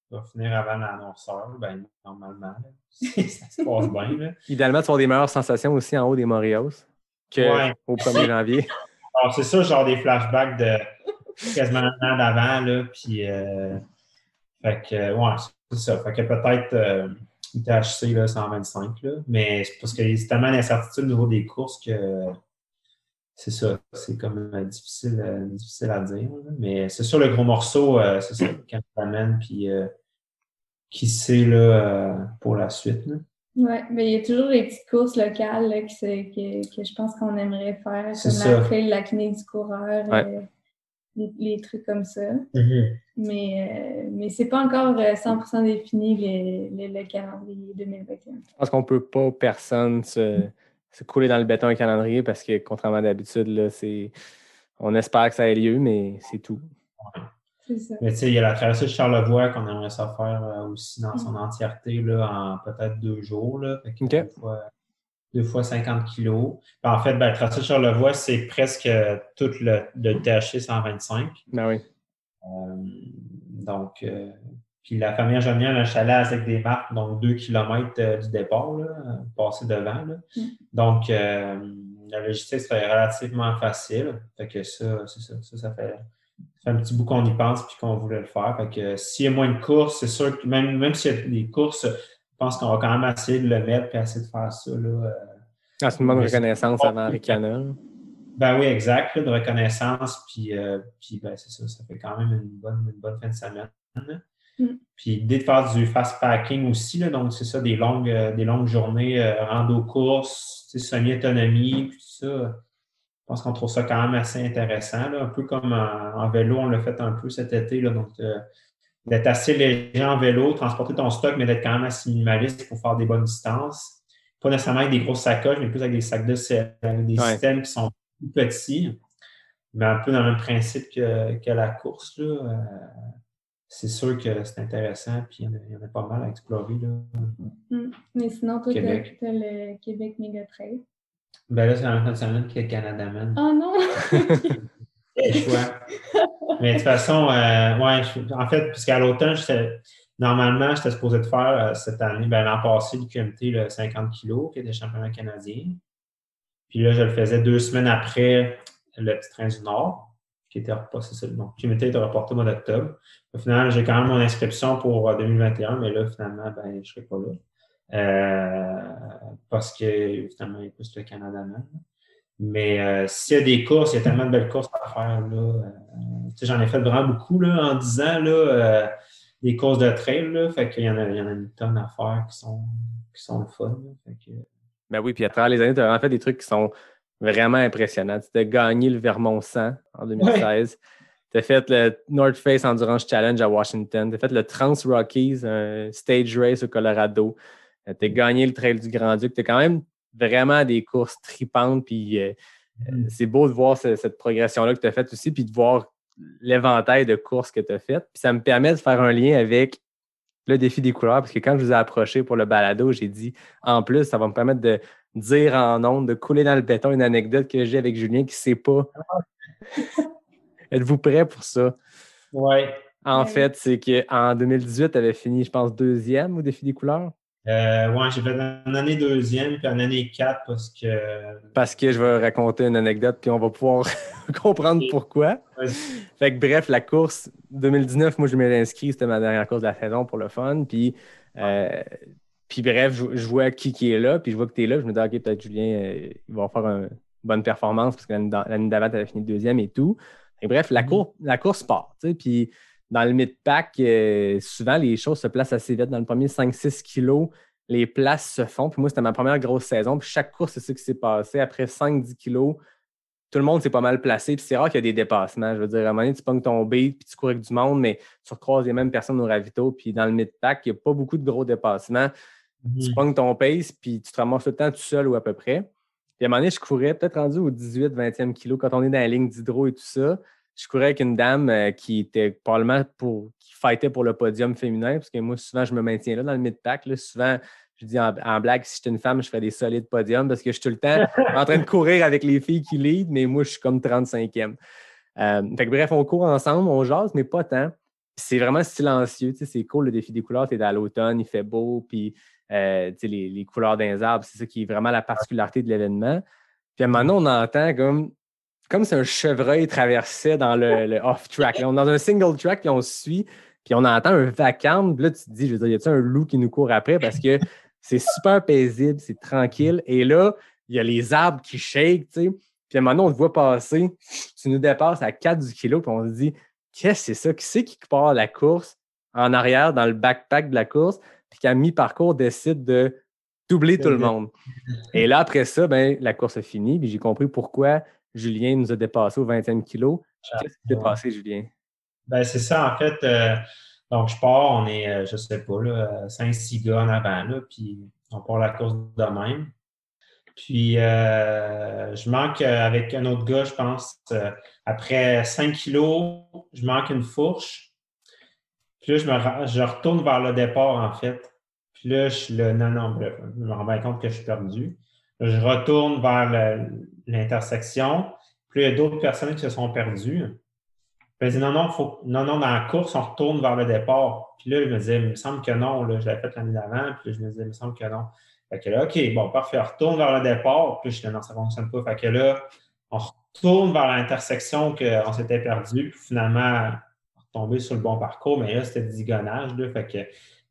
tu vas finir avant la noirceur. Ben, normalement, là. Ça se passe bien, là. idéalement, tu vas avoir des meilleures sensations aussi en haut des Moreos qu'au 1er janvier. Alors, c'est ça, genre des flashbacks de quasiment un an d'avant, là. Puis, fait que, ouais, c'est ça. Fait que peut-être THC, là, 125, là. Mais c'est parce qu'il y a tellement d'incertitudes au niveau des courses que c'est ça. C'est comme difficile à dire. Là. Mais c'est sûr, le gros morceau, c'est ça, quand tu t'amènes, puis qui sait, là, pour la suite, là. Oui, mais il y a toujours des petites courses locales là, que je pense qu'on aimerait faire, C'est comme ça. la trail, la Kiné du coureur, Ouais. les trucs comme ça. Mais c'est pas encore 100% défini le calendrier 2021. Je pense qu'on ne peut pas, personne, se couler dans le béton un calendrier parce que, contrairement à d'habitude, là, on espère que ça ait lieu, mais c'est tout. C'est ça. Mais tu sais, il y a la traversée de Charlevoix qu'on aimerait ça faire aussi dans son entièreté, là, en peut-être 2 jours, là. Fait que OK. 2 fois 50 kilos. Puis en fait, ben, la traversée de Charlevoix, c'est presque tout le THC 125. Ben oui. Donc, puis la famille ingénieure, un chalet avec des marques, donc 2 km du départ, là, passer devant. Là. Donc, la logistique serait relativement facile. Fait que ça, c'est ça. Ça fait un petit bout qu'on y pense puis qu'on voulait le faire. Fait que s'il y a moins de courses, c'est sûr que même s'il y a des courses, je pense qu'on va quand même essayer de le mettre et essayer de faire ça. Là, c'est une bonne reconnaissance avant Ricana. Ben oui, exact, là, de reconnaissance. Puis ben, c'est ça, ça fait quand même une bonne fin de semaine. Puis l'idée de faire du fast packing aussi, là, donc c'est ça, des longues journées rando-courses, semi-autonomie, puis tout ça. Je pense qu'on trouve ça quand même assez intéressant, là, un peu comme en vélo, on l'a fait un peu cet été, là, donc d'être assez léger en vélo, transporter ton stock, mais d'être quand même assez minimaliste pour faire des bonnes distances. Pas nécessairement avec des grosses sacoches, mais plus avec des sacs de sel, avec des systèmes qui sont plus petits, mais un peu dans le même principe que la course, là. C'est sûr que c'est intéressant, puis il y en a pas mal à explorer, là. Mais sinon, toi, Québec. t'as le Québec Méga Trail. Ben là, c'est la même fin de semaine que le Canada Man. Oh non! C'est le choix. Mais de toute façon, ouais, en fait, puisqu'à l'automne, normalement, j'étais supposé de faire cette année, ben l'an passé, le QMT, le 50 kg, qui était championnat canadien. Puis là, je le faisais 2 semaines après le Petit Train du Nord, qui était reporté. Donc, QMT était reporté au mois d'octobre. Au final, j'ai quand même mon inscription pour 2021, mais là, finalement, ben, je ne serai pas là. Parce que, finalement, il y a plus le Canada Man. Mais s'il y a des courses, il y a tellement de belles courses à faire. Là. J'en ai fait vraiment beaucoup là, en 10 ans, là, des courses de trail. Là, fait qu'il y en a une tonne à faire qui sont le fun. Là, fait que... Ben oui, puis à travers les années, tu as vraiment fait des trucs qui sont vraiment impressionnants. Tu as gagné le Vermont 100 en 2016. Ouais. Tu as fait le North Face Endurance Challenge à Washington. Tu as fait le Trans Rockies, un stage race au Colorado. Tu as gagné le Trail du Grand-Duc. Tu as quand même vraiment des courses tripantes. Puis c'est beau de voir cette progression-là que tu as faite aussi, puis de voir l'éventail de courses que tu as faites. Puis ça me permet de faire un lien avec le défi des coureurs, parce que quand je vous ai approché pour le balado, j'ai dit, en plus, ça va me permettre de dire en ondes, de couler dans le béton une anecdote que j'ai avec Julien qui ne sait pas. Êtes-vous prêts pour ça? Oui. En fait, c'est qu'en 2018, tu avais fini, je pense, 2e au défi des couleurs. Oui, j'ai fait une année 2e, puis une année 4 Parce que je vais raconter une anecdote, puis on va pouvoir comprendre pourquoi. Ouais. Fait que bref, la course 2019, moi, je m'étais inscrit, c'était ma dernière course de la saison pour le fun. Puis bref, je vois qui est là, puis je vois que tu es là. Je me dis, OK, peut-être Julien, il va faire une bonne performance, parce que l'année d'avant, tu avais fini 2e et tout. Et bref, la course part, tu sais, puis dans le mid-pack, souvent, les choses se placent assez vite. Dans le premier 5-6 kilos, les places se font. Puis moi, c'était ma première grosse saison. Puis chaque course, c'est ça qui s'est passé. Après 5-10 kilos, tout le monde s'est pas mal placé, puis c'est rare qu'il y a des dépassements. Je veux dire, à un moment donné, tu pognes ton beat, puis tu cours avec du monde, mais tu recroises les mêmes personnes au ravito, puis dans le mid-pack, il n'y a pas beaucoup de gros dépassements. Tu pognes ton pace, puis tu te ramasses tout le temps tout seul ou à peu près. Puis à un moment donné, je courais peut-être rendu au 18-20e kilo quand on est dans la ligne d'hydro et tout ça. Je courais avec une dame qui était probablement qui fightait pour le podium féminin, parce que moi, souvent, je me maintiens là dans le mid-pack. Là. Souvent, je dis en blague, si j'étais une femme, je ferais des solides podiums parce que je suis tout le temps en train de courir avec les filles qui lead, mais moi, je suis comme 35e. Fait que bref, on court ensemble, on jase, mais pas tant. C'est vraiment silencieux. C'est cool, le défi des couleurs. Tu es dans l'automne, il fait beau, puis les couleurs des arbres, c'est ça qui est vraiment la particularité de l'événement. Puis à un moment donné, on entend comme si un chevreuil traversait dans le off-track. Là, on est dans un single track, puis on se suit, puis on entend un vacarme. Puis là, tu te dis, je veux dire, y a-t-il un loup qui nous court après? Parce que c'est super paisible, c'est tranquille. Et là, il y a les arbres qui shake, tu sais. Puis à un moment donné, on te voit passer, tu nous dépasses à 4 du kilo, puis on se dit, qu'est-ce que c'est ça? Qui c'est qui part la course en arrière dans le backpack de la course, puis qu'à mi-parcours décide de doubler tout le monde? Et là, après ça, la course a fini, puis j'ai compris pourquoi Julien nous a dépassé au 20e kilo. Qu'est-ce qui s'est passé, Julien? C'est ça, en fait. Donc, je pars, on est, je sais pas, 5-6 gars en avant, là, puis on part la course de même. Puis, je manque avec un autre gars, je pense, après 5 kilos, je manque une fourche. Puis là, je retourne vers le départ, en fait. Puis là, je me rends compte que je suis perdu. Là, je retourne vers l'intersection. Puis là, il y a d'autres personnes qui se sont perdues. Je me dis non, dans la course, on retourne vers le départ. Puis là, je me disais, il me semble que non. Là, je l'avais fait l'année d'avant. Puis là, je me disais, il me semble que non. Fait que là, OK, bon, parfait, on retourne vers le départ. Puis je disais, non, ça ne fonctionne pas. Fait que là, on retourne vers l'intersection qu'on s'était perdu. Puis finalement, on est retombé sur le bon parcours. Mais là, c'était du zigonnage. Là, fait que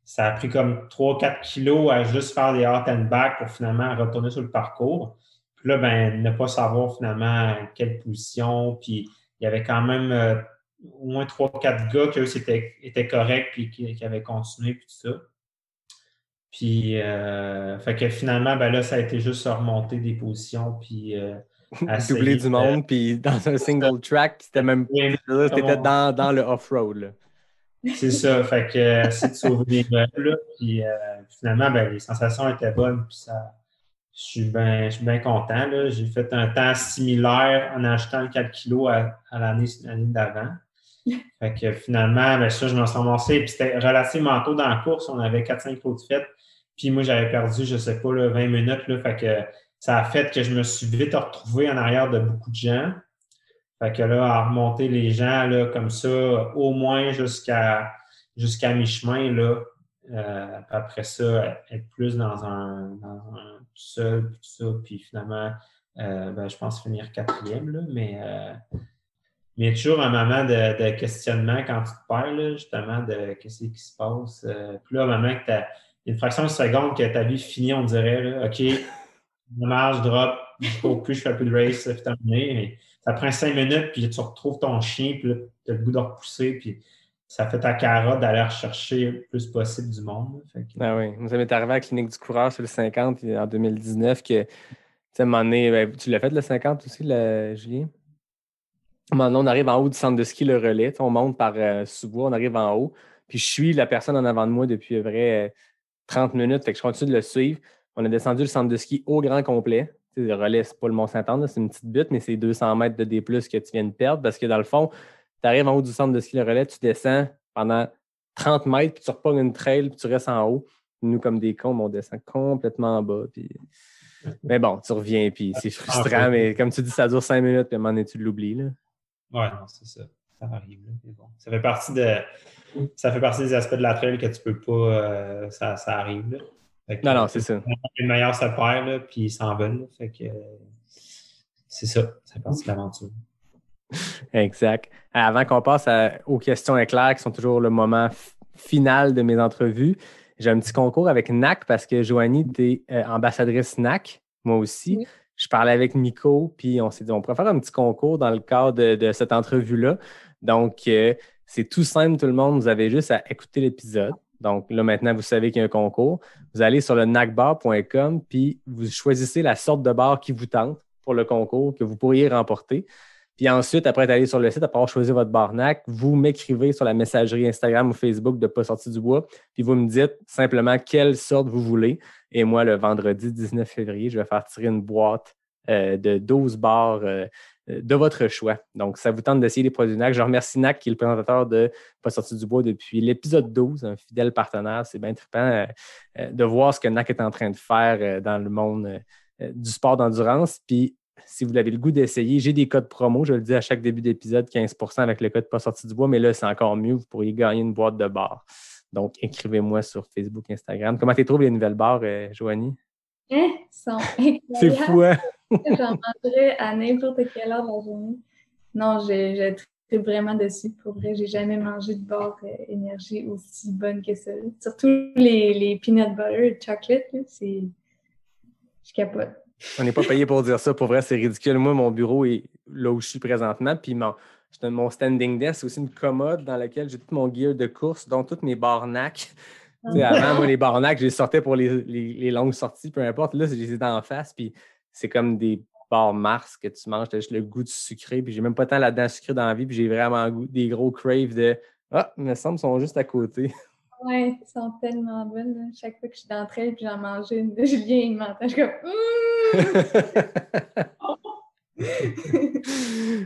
ça a pris comme 3-4 kilos à juste faire des out and back pour finalement retourner sur le parcours. Puis là, ne pas savoir finalement quelle position. Puis il y avait quand même au moins 3-4 gars qui, eux, étaient corrects puis qui avaient continué puis tout ça. Puis, fait que finalement, là, ça a été juste remonter des positions puis doubler du monde, puis dans un single track, c'était même c'était dans le off-road. Là. C'est ça, fait que c'est de sauver des gars, là. Puis finalement, les sensations étaient bonnes, puis ça. Je suis bien content. Là. J'ai fait un temps similaire en achetant 4 kilos à l'année d'avant. Fait que finalement, ça, je m'en suis ramassé. Puis c'était relativement tôt dans la course. On avait 4-5 kilos de fête. Puis moi, j'avais perdu, je sais pas, 20 minutes. Là. Fait que ça a fait que je me suis vite retrouvé en arrière de beaucoup de gens. Fait que là, à remonter les gens là, comme ça, au moins jusqu'à mi-chemin, là. Après ça, être plus dans un tout seul, puis tout ça, puis finalement, je pense finir 4e, là, mais il y a toujours un moment de questionnement quand tu te perds, là, justement, de qu'est-ce qui se passe. Puis là, au moment que tu as une fraction de seconde que ta vie finit, on dirait, là, OK, dommage, drop, je cours plus, je fais plus de race, c'est terminé. Mais ça prend 5 minutes, puis tu retrouves ton chien, puis là, tu as le goût de repousser, puis ça fait ta carotte d'aller rechercher le plus possible du monde. Fait que... Ah oui, ça m'est arrivé à la clinique du coureur sur le 50 en 2019 que, tu sais, à un moment donné, tu l'as fait le 50 aussi, Julien? À un moment donné, on arrive en haut du centre de ski Le Relais, on monte par sous-bois, on arrive en haut, puis je suis la personne en avant de moi depuis 30 minutes, fait que je continue de le suivre. On a descendu le centre de ski au grand complet. Tu sais, le Relais, c'est pas le Mont-Saint-Anne, c'est une petite butte, mais c'est 200 mètres de D+, que tu viens de perdre, parce que dans le fond, tu arrives en haut du centre de ski Le Relais, tu descends pendant 30 mètres, puis tu repognes une trail, puis tu restes en haut. Nous, comme des cons, on descend complètement en bas. Puis... Mais bon, tu reviens, puis c'est frustrant, mais comme tu dis, ça dure 5 minutes, puis à un moment donné, tu l'oublies. Là. Ouais, non, c'est ça. Ça arrive. Là, mais bon. Ça fait partie des aspects de la trail que tu peux pas... ça arrive. Là. Que, non, c'est ça. Le meilleur se perd, là, puis ils s'en veulent. Là, fait que c'est ça. Ça fait partie de l'aventure. Exact. Avant qu'on passe aux questions éclairs qui sont toujours le moment final de mes entrevues, j'ai un petit concours avec NAC parce que Joanie, tu es ambassadrice NAC, moi aussi. Oui. Je parlais avec Nico, puis on s'est dit on pourrait faire un petit concours dans le cadre de cette entrevue-là. Donc, c'est tout simple, tout le monde. Vous avez juste à écouter l'épisode. Donc là, maintenant, vous savez qu'il y a un concours. Vous allez sur le nacbar.com, puis vous choisissez la sorte de bar qui vous tente pour le concours que vous pourriez remporter. Puis ensuite, après être allé sur le site, après avoir choisi votre bar NAC, vous m'écrivez sur la messagerie Instagram ou Facebook de Pas sorti du bois, puis vous me dites simplement quelle sorte vous voulez. Et moi, le vendredi 19 février, je vais faire tirer une boîte de 12 bars de votre choix. Donc, ça vous tente d'essayer les produits NAC. Je remercie NAC, qui est le présentateur de Pas sorti du bois depuis l'épisode 12, un fidèle partenaire. C'est bien trippant de voir ce que NAC est en train de faire dans le monde du sport d'endurance. Puis, si vous avez le goût d'essayer, j'ai des codes promo. Je le dis à chaque début d'épisode, 15% avec le code Pas sorti du bois. Mais là, c'est encore mieux. Vous pourriez gagner une boîte de bars. Donc, écrivez-moi sur Facebook, Instagram. Comment tu trouves les nouvelles bars, Joanie? Ils sont incroyables. C'est fou, hein? J'en mangerais à n'importe quelle heure de la journée. Non, j'ai trippé vraiment dessus. Pour vrai, j'ai jamais mangé de barre énergie aussi bonne que ça. Surtout les peanut butter chocolate, là, je capote. On n'est pas payé pour dire ça. Pour vrai, c'est ridicule. Moi, mon bureau est là où je suis présentement. Puis mon standing desk, c'est aussi une commode dans laquelle j'ai tout mon gear de course, dont toutes mes barres NAC. Avant, moi, les barres NAC, je les sortais pour les longues sorties, peu importe. Là, je les ai en face. Puis c'est comme des barres Mars que tu manges. Tu as juste le goût du sucré. Puis j'ai même pas tant là-dedans sucré dans la vie. Puis j'ai vraiment des gros craves de « Ah, il me semble qu'ils sont juste à côté. » Ouais, ils sont tellement bonnes. Là. Chaque fois que je suis d'entre elles, puis j'en mangeais une de Julien, il m'entend. Je suis comme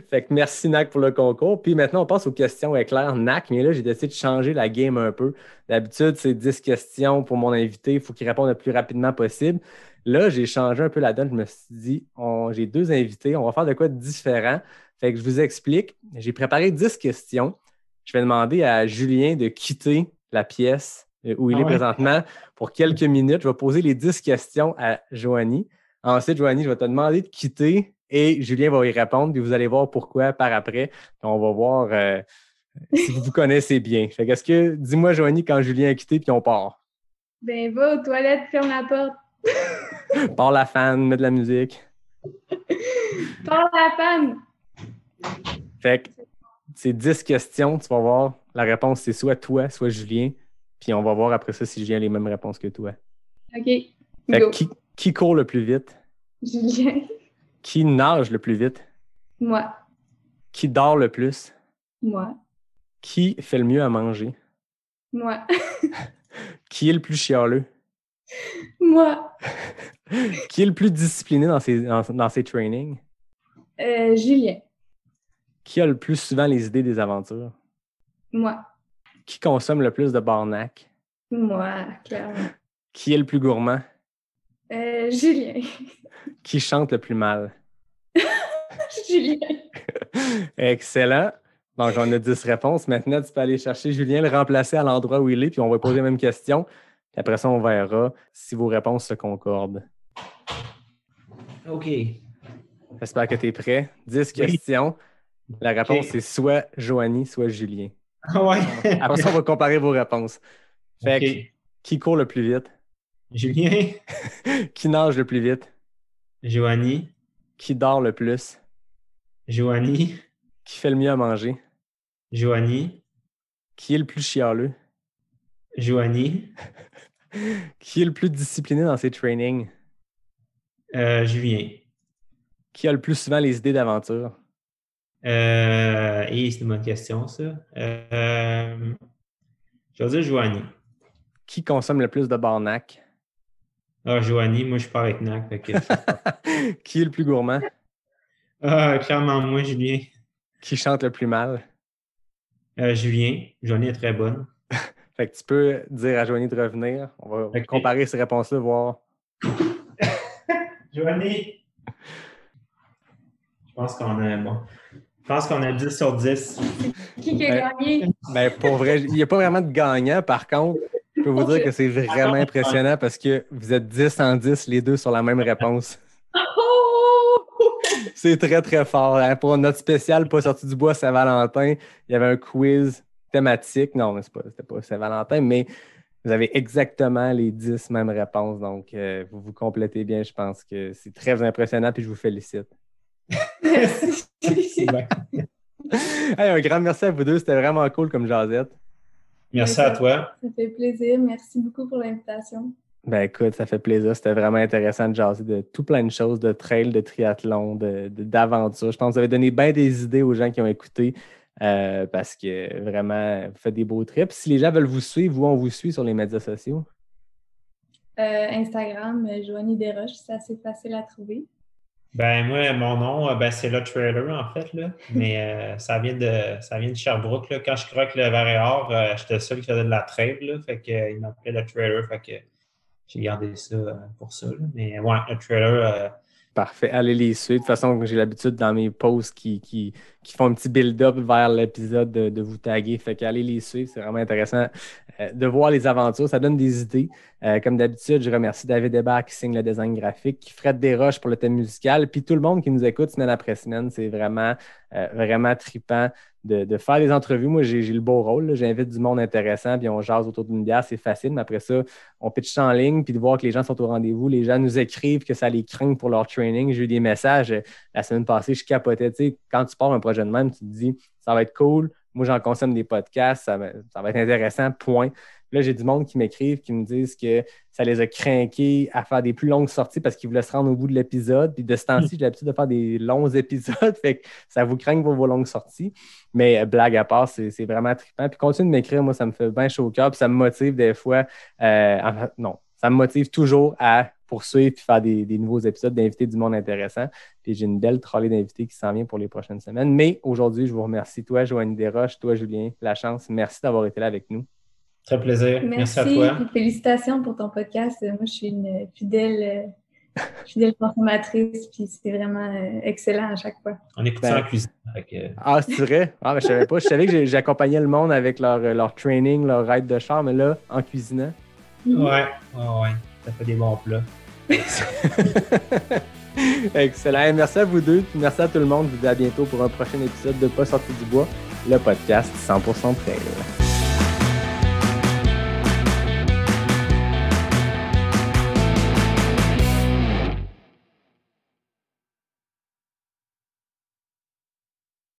Fait que merci NAC pour le concours. Puis maintenant, on passe aux questions éclairs NAC, mais là, j'ai décidé de changer la game un peu. D'habitude, c'est 10 questions pour mon invité. Il faut qu'il réponde le plus rapidement possible. Là, j'ai changé un peu la donne. Je me suis dit, j'ai 2 invités. On va faire de quoi de différent. Fait que je vous explique. J'ai préparé 10 questions. Je vais demander à Julien de quitter la pièce où il est présentement pour quelques minutes. Je vais poser les 10 questions à Joanie. Ensuite, Joanie, je vais te demander de quitter et Julien va y répondre. Puis vous allez voir pourquoi par après. Puis on va voir si vous vous connaissez bien. Fait que dis-moi, Joanie, quand Julien a quitté, puis on part. Ben, va aux toilettes, ferme la porte. Pars la fan, mets de la musique. Pars la fan. Fait que c'est 10 questions. Tu vas voir, la réponse, c'est soit toi, soit Julien. Puis on va voir après ça si Julien a les mêmes réponses que toi. OK. Fait Go. que qui court le plus vite? Julien. Qui nage le plus vite? Moi. Qui dort le plus? Moi. Qui fait le mieux à manger? Moi. Qui est le plus chialeux? Moi. Qui est le plus discipliné dans ses trainings? Julien. Qui a le plus souvent les idées des aventures? Moi. Qui consomme le plus de barnac? Moi, clairement. Qui est le plus gourmand? Julien. Qui chante le plus mal? Julien. Excellent. Donc, on a 10 réponses. Maintenant, tu peux aller chercher Julien, le remplacer à l'endroit où il est, puis on va poser la même question. Puis après ça, on verra si vos réponses se concordent. OK. J'espère que tu es prêt. 10 questions. La réponse, c'est soit Joanie, soit Julien. Ah ouais. Après ça, on va comparer vos réponses. Fait que, OK. qui court le plus vite? Julien. Qui nage le plus vite? Joanie. Qui dort le plus? Joanie. Qui fait le mieux à manger? Joanie. Qui est le plus chialeux? Joanie. Qui est le plus discipliné dans ses trainings? Julien. Qui a le plus souvent les idées d'aventure? Et c'est une bonne question, ça. Je vais dire Joanie. Qui consomme le plus de barnac? Ah, Joanie, moi je pars avec NAC. Fait que... Qui est le plus gourmand? Ah, clairement, moi, Julien. Qui chante le plus mal? Julien. Joanie est très bonne. Fait que tu peux dire à Joanie de revenir. On va comparer ces réponses-là, voir. Joanie! Je pense qu'on a 10 sur 10. Qui a gagné? Ben, pour vrai, il n'y a pas vraiment de gagnant. Par contre, je peux vous dire que c'est vraiment impressionnant parce que vous êtes 10 en 10, les deux sur la même réponse. Oh! C'est très, très fort. Hein? Pour notre spécial Pas sorti du bois Saint-Valentin, il y avait un quiz thématique. Non, c'était pas Saint-Valentin, mais vous avez exactement les 10 mêmes réponses. Donc, vous vous complétez bien. Je pense que c'est très impressionnant puis je vous félicite. Merci. Hey, un grand merci à vous deux. C'était vraiment cool comme jasette. Merci à toi. Ça fait plaisir. Merci beaucoup pour l'invitation. Ben écoute, ça fait plaisir. C'était vraiment intéressant de jaser de tout plein de choses, de trail, de triathlon, d'aventure. Je pense que vous avez donné bien des idées aux gens qui ont écouté parce que vraiment, vous faites des beaux trips. Si les gens veulent vous suivre, où on vous suit sur les médias sociaux? Instagram, Joanie Desroches, c'est assez facile à trouver. Ben moi, mon nom, c'est le trailer en fait, là. Mais ça vient de Sherbrooke. Là. Quand je croque le verre et or, j'étais le seul qui faisait de la trail, là. Fait qu'il m'appelait le trailer. Fait que j'ai gardé ça pour ça. Là. Mais ouais, le trailer. Parfait. Allez les suivre. De toute façon, j'ai l'habitude dans mes posts qui font un petit build-up vers l'épisode de vous taguer. Fait qu'allez les suivre. C'est vraiment intéressant de voir les aventures. Ça donne des idées. Comme d'habitude, je remercie David Hébert qui signe le design graphique, Fred Desroches pour le thème musical, puis tout le monde qui nous écoute semaine après semaine. C'est vraiment, vraiment trippant de faire des entrevues. Moi, j'ai le beau rôle. Là. J'invite du monde intéressant, puis on jase autour d'une bière. C'est facile. Mais après ça, on pitch ça en ligne, puis de voir que les gens sont au rendez-vous. Les gens nous écrivent que ça les craint pour leur training. J'ai eu des messages. La semaine passée, je capotais. Tu sais, quand tu pars un projet de même, tu te dis, ça va être cool. Moi, j'en consomme des podcasts. Ça va être intéressant, point. Là, j'ai du monde qui m'écrivent, qui me disent que ça les a craqués à faire des plus longues sorties parce qu'ils voulaient se rendre au bout de l'épisode. Puis de ce temps-ci, j'ai l'habitude de faire des longs épisodes. Fait que ça vous craint pour vos longues sorties. Mais blague à part, c'est vraiment trippant. Puis continue de m'écrire, moi, ça me fait bien chaud au cœur. Puis ça me motive des fois. Ça me motive toujours à poursuivre et faire des nouveaux épisodes, d'inviter du monde intéressant. Puis j'ai une belle trolley d'invités qui s'en vient pour les prochaines semaines. Mais aujourd'hui, je vous remercie. Toi, Joanie Desroches, toi, Julien Lachance. Merci d'avoir été là avec nous. Très plaisir. Merci à toi. Félicitations pour ton podcast. Moi, je suis une fidèle consommatrice, puis c'est vraiment excellent à chaque fois. On écoute ça en cuisine. Ah, c'est vrai? Ah, ben, je savais pas. Je savais que j'accompagnais le monde avec leur training, leur ride de char, mais là, en cuisinant. Ouais. Ça fait des bons plats. Excellent. Merci à vous deux. Merci à tout le monde. Je vous dis à bientôt pour un prochain épisode de Pas sorti du bois, le podcast 100% trail.